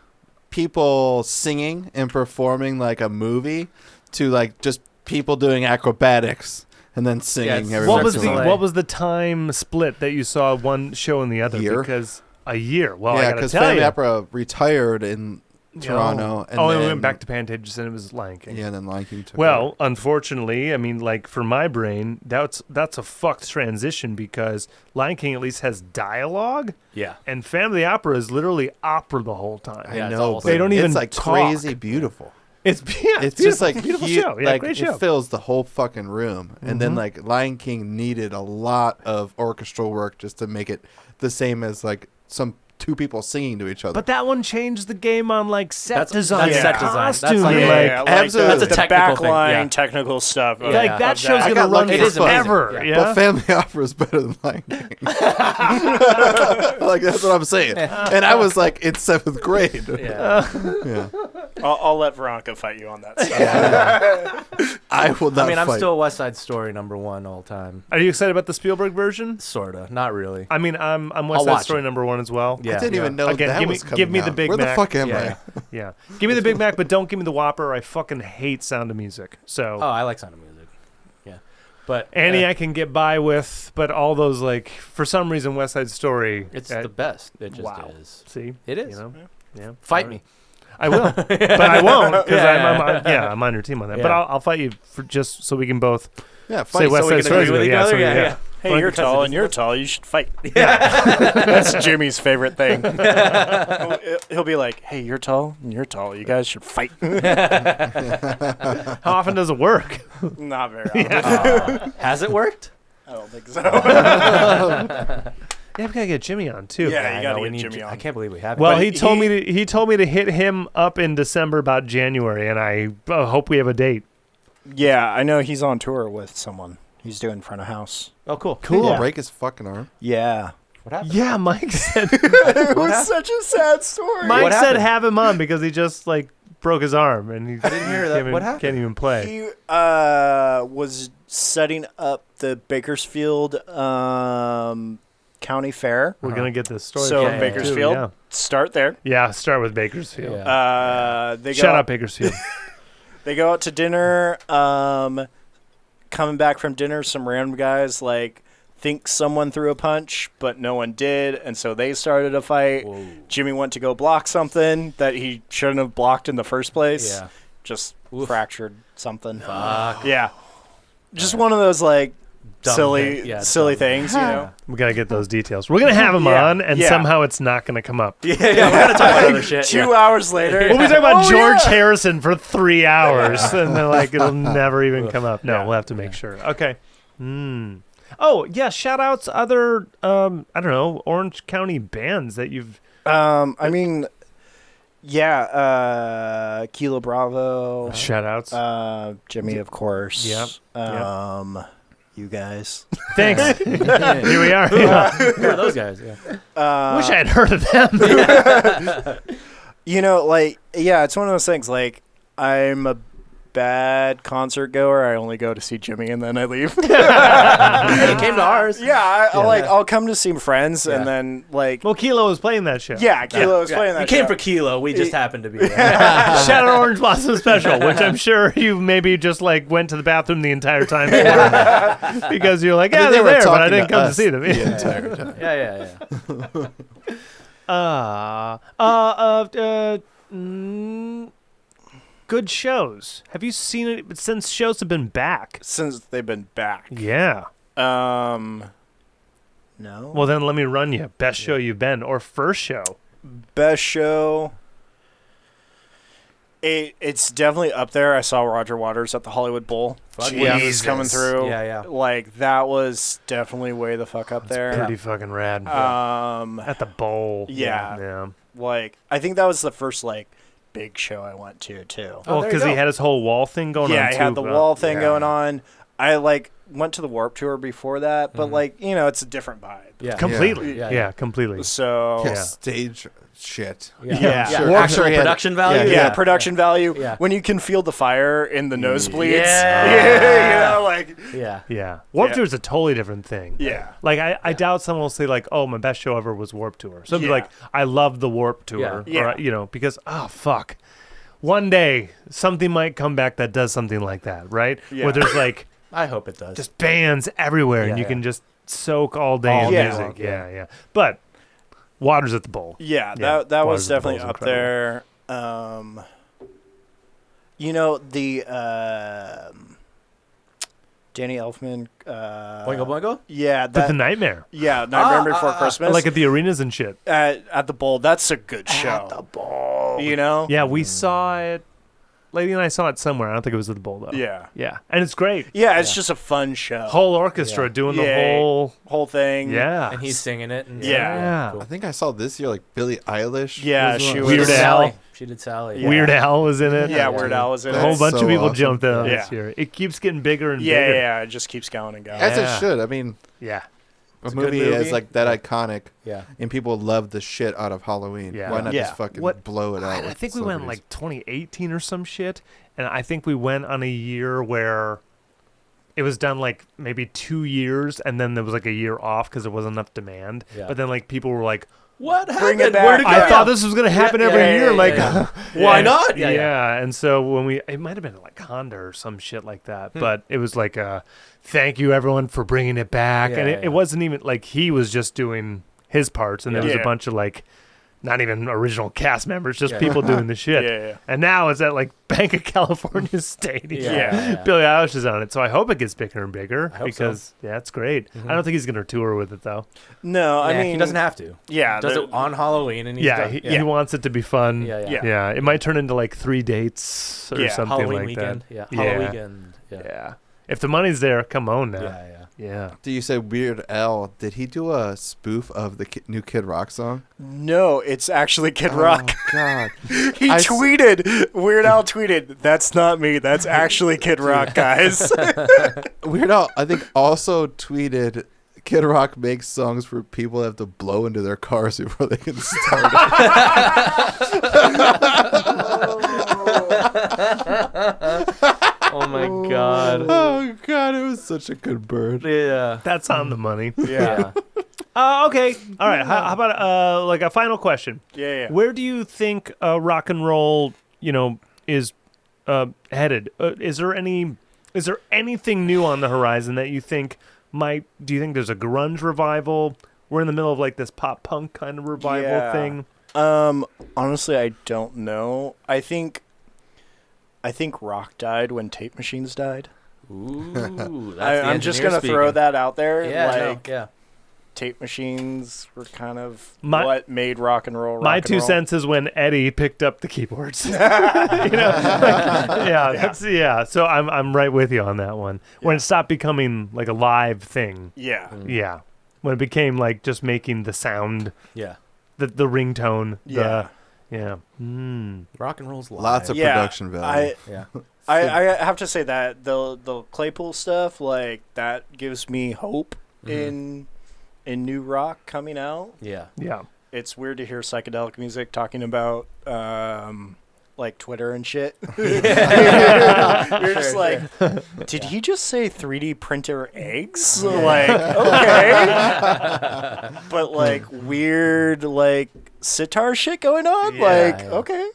people singing and performing like a movie to like just people doing acrobatics and then singing. it's- every What once was in the a while. what was the time split that you saw one show and the other? Year. Because a year. Well, I Yeah, gotta because tell Phantom of you. the Opera retired in Toronto, and and then we went back to Pantages and it was Lion King. Yeah, and then Lion King took Well, unfortunately, I mean, like for my brain, that's a fucked transition because Lion King at least has dialogue, Yeah. and Phantom of the Opera is literally opera the whole time. I Yeah, it's know, all but They don't even It's like talk. crazy beautiful. It's It's just like beautiful huge, show. Yeah, like great it show. fills the whole fucking room. And then Mhm. like Lion King needed a lot of orchestral work just to make it the same as like some two people singing to each other. But that one changed the game on like set design, that's set design. That's costume, like- like, absolutely. the That's a technical thing, backline yeah. technical stuff. Yeah. like that show's I gonna got run lucky. It is amazing. forever. Yeah. But Family Opera is better than Lion King. Like, that's what I'm saying. And I was like in 7th grade. Yeah. Yeah. I'll let Veronica fight you on that stuff. I will not I mean, I'm fight. still West Side Story #1 all time. Are you excited about the Spielberg version? Sorta, not really. I mean, I'm West I'll Side watch Story it. #1 as well. Yeah. I didn't even know Again, that give me- was coming give me the out. Big Where Mac. the fuck am Yeah. Yeah, give me the Big Mac, but don't give me the Whopper. I fucking hate Sound of Music. So Oh, I like Sound of Music. Yeah, but Annie, I can get by with, but all those like for some reason West Side Story. it's the best. It just wow. is. See, It is. You know, yeah. Fight All right. me. I will, but I won't because Yeah. I'm on your team on that. But Yeah. I'll fight you for just so we can both Yeah, say fight. West so we Side can Story. agree with each Yeah, other? so Yeah, yeah. yeah. Hey, you're Because tall it and is- you're tall. You should fight. Yeah. That's Jimmy's favorite thing. He'll be like, "Hey, you're tall and you're tall. You guys should fight." How often does it work? Not very often. Has it worked? I don't think so. Yeah, we gotta get Jimmy on too. Yeah, I you know, gotta we get need Jimmy on. I can't believe we haven't. Well, But he told me to hit him up in December about January, and I hope we have a date. Yeah, I know he's on tour with someone. He's doing front of house. Oh, cool. Cool. Yeah. Break his fucking arm. Yeah. What happened? Yeah, Mike said. It was such a sad story. Mike What said happened? have him on because he just like broke his arm and he I didn't hear that. What happened? Can't even play. He was setting up the Bakersfield County Fair. We're gonna get this story. So from him, too, Bakersfield, yeah. start there. Yeah, start with Bakersfield. Yeah. They Shout go out Bakersfield. They go out to dinner. Coming back from dinner, some random guys like think someone threw a punch, but no one did, and so they started a fight. Whoa. Jimmy went to go block something that he shouldn't have blocked in the first place. Yeah. Just Oof. fractured something. Fuck. Yeah. Just one of those like Dumb silly thing. Yeah, silly dumb. things, you know. We gotta get those details. We're gonna have him Yeah, on, and yeah. somehow it's not gonna come up. Yeah, we're gonna talk about other shit. 2 hours later. We'll be talking about Oh, George yeah. Harrison for 3 hours, and they're like, it'll never even come up. No, Yeah. we'll have to make sure. Okay. Oh yeah, shout outs other I don't know, Orange County bands that you've. I mean, yeah, Kilo Bravo, Shout outs. Jimmy, of course. Yep. You guys. Thanks. Here we are. Yeah. Who are those guys? Yeah. Wish I had heard of them. You know, like, yeah, it's one of those things. Like, I'm a bad concert goer. I only go to see Jimmy and then I leave. Hey, you came to ours. Yeah, Yeah. I'll come to see friends Yeah. and then like, Well, Kilo was playing that show. yeah, Kilo was playing that. You came show. for Kilo. We just happened to be there. Shout out Orange Blossom Special, which I'm sure you maybe just like went to the bathroom the entire time because you're like, yeah, I mean, they they're were there, but I talking didn't to come to us see them. the entire time. Yeah. Good shows. Have you seen it since shows have been back? Since they've been back. Yeah. No. Well, then let me run you. Best show you've been or first show? Best show. It's definitely up there. I saw Roger Waters at the Hollywood Bowl. Fuck yeah. He's coming through. Yeah, yeah. Like that was definitely way the fuck up there. Pretty fucking rad. At the bowl. Yeah. Yeah. Like I think that was the first like big show I went to too. Well, there you because he go. had his whole wall thing going on. Yeah, he had too, the but- wall thing yeah. going on. I like went to the Warp Tour before that, but like you know, it's a different vibe. Yeah. Completely. Yeah, Yeah, yeah. completely. So Yeah, Yeah. stage shit. Yeah. Yeah. Yeah. Warp Actual Tour had- production value. yeah, production value. Yeah. When you can feel the fire in the nosebleeds. Yeah. you know, like Yeah. Yeah. Warp Yeah. Tour is a totally different thing. yeah. Like, I doubt someone will say, like, oh, my best show ever was Warp Tour. So it'd be Yeah. like, I love the Warp Tour. Yeah. Yeah. Or, you know, because, oh, fuck. One day, something might come back that does something like that, right? Yeah. Where there's, like, I hope it does. just bands everywhere, and Yeah, you yeah. can just soak all day All in day music. long, Yeah, yeah. But Waters at the Bowl. Yeah, Yeah, that Waters was of the definitely Bowl's up incredible. there. You know the Danny Elfman. Boingo Boingo? Yeah, But that. the Nightmare. Yeah, Nightmare Before I Christmas. Like at the arenas and shit. at the Bowl. That's a good show. At the Bowl. You know. Yeah, we saw it Lady and I saw it somewhere. I don't think it was at the Bowl though. Yeah. Yeah, and it's great. Yeah, it's just a fun show. Whole orchestra doing the whole thing. Yeah. And he's singing it. And Yeah. Cool. I think I saw this year like Billie Eilish. Yeah, was she one. was- Weird Al. Sally. She did Sally. Yeah. Weird Al was in it. Yeah, Weird Al was in A it. whole That's bunch so of people awesome. jumped in on Yeah. this year. It keeps getting bigger and Yeah, bigger. yeah, it just keeps going and going. As Yeah. it should. I mean, Yeah. a a good movie movie. is like that iconic, Yeah. and people love the shit out of Halloween. Yeah. Why not Yeah. just fucking What- blow it out? I with think we went celebrities? like 2018 or some shit, and I think we went on a year where it was done like maybe 2 years, and then there was like a year off because there wasn't enough demand. Yeah. But then like people were like, What Bring happened? it back. Where'd it go? I thought this was gonna happen every year. Like, Why not? Yeah, and so when it might have been like Honda or some shit like that, but it was like thank you everyone for bringing it back, Yeah, and yeah. it wasn't even like he was just doing his parts, and there was Yeah. a bunch of like not even original cast members, just Yeah. people doing the shit. Yeah. And now it's at like Bank of California Stadium. Yeah. Billie Eilish is on it, so I hope it gets bigger and bigger I hope because yeah, it's great. I don't think he's gonna tour with it though. No, I Yeah, mean he doesn't have to. Yeah, He does it on Halloween and he's Yeah, done. he wants it to be fun. Yeah, Yeah. Yeah, it might turn into like 3 dates or Yeah, something Halloween like weekend. that. Yeah. Halloween weekend. Yeah. Yeah. If the money's there, come on now. Yeah. Yeah. Do you say Weird Al? Did he do a spoof of the new Kid Rock song? No, it's actually Kid Rock. Oh God! He tweeted, Weird Al tweeted, "That's not me. That's actually Kid Rock, guys." Weird Al, I think, also tweeted. Kid Rock makes songs for people that have to blow into their cars before they can start Oh my god. Oh God! It was such a good bird. Yeah. That's on the money. Yeah. Okay. All right. How about like a final question? Yeah. Where do you think rock and roll, is headed? Is there anything new on the horizon that you think might? Do you think there's a grunge revival? We're in the middle of like this pop punk kind of revival Yeah. thing. Honestly, I don't know. I think rock died when tape machines died. Ooh. I'm just gonna throw that out there. Yeah. like, Yeah. tape machines were kind of My- what made rock and roll. My rock and 2 roll. cents is when Eddie picked up the keyboards. So I'm right with you on that one. When it stopped becoming like a live thing. Yeah. Yeah. When it became like just making the sound, Yeah. the ringtone. Yeah. Yeah. Rock and roll's live. Lots of Yeah, production value. Yeah. I have to say that the Claypool stuff, like, that gives me hope in new rock coming out. Yeah. Yeah. It's weird to hear psychedelic music talking about like Twitter and shit. You're just like, did he just say 3D printer eggs? Like, okay. But like weird like sitar shit going on? Like, okay.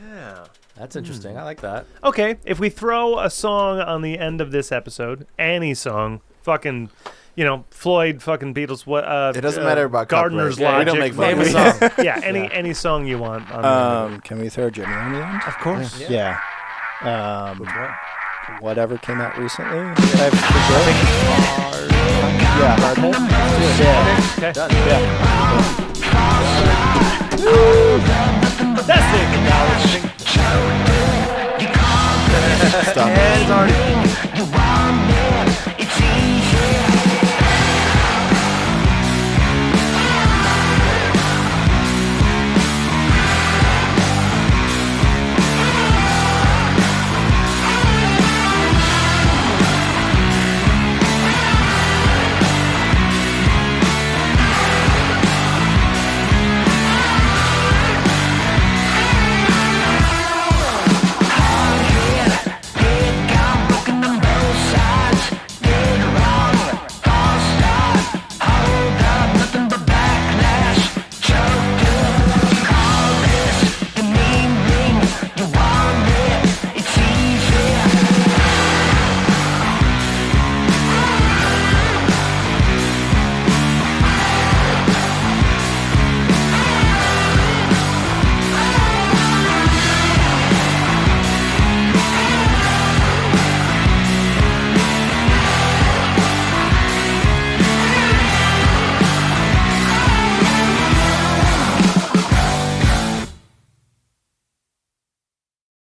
Yeah. That's interesting. I like that. Okay, if we throw a song on the end of this episode, any song, fucking, Floyd, fucking Beatles, what? It doesn't matter about Gardener's copyright. Logic. We don't make money. Name a song. Yeah, any song you want. On the end Can we throw Jimmy on the end? of course. Yeah. Whatever came out recently. I forget. Yeah. Okay. Done. Yeah.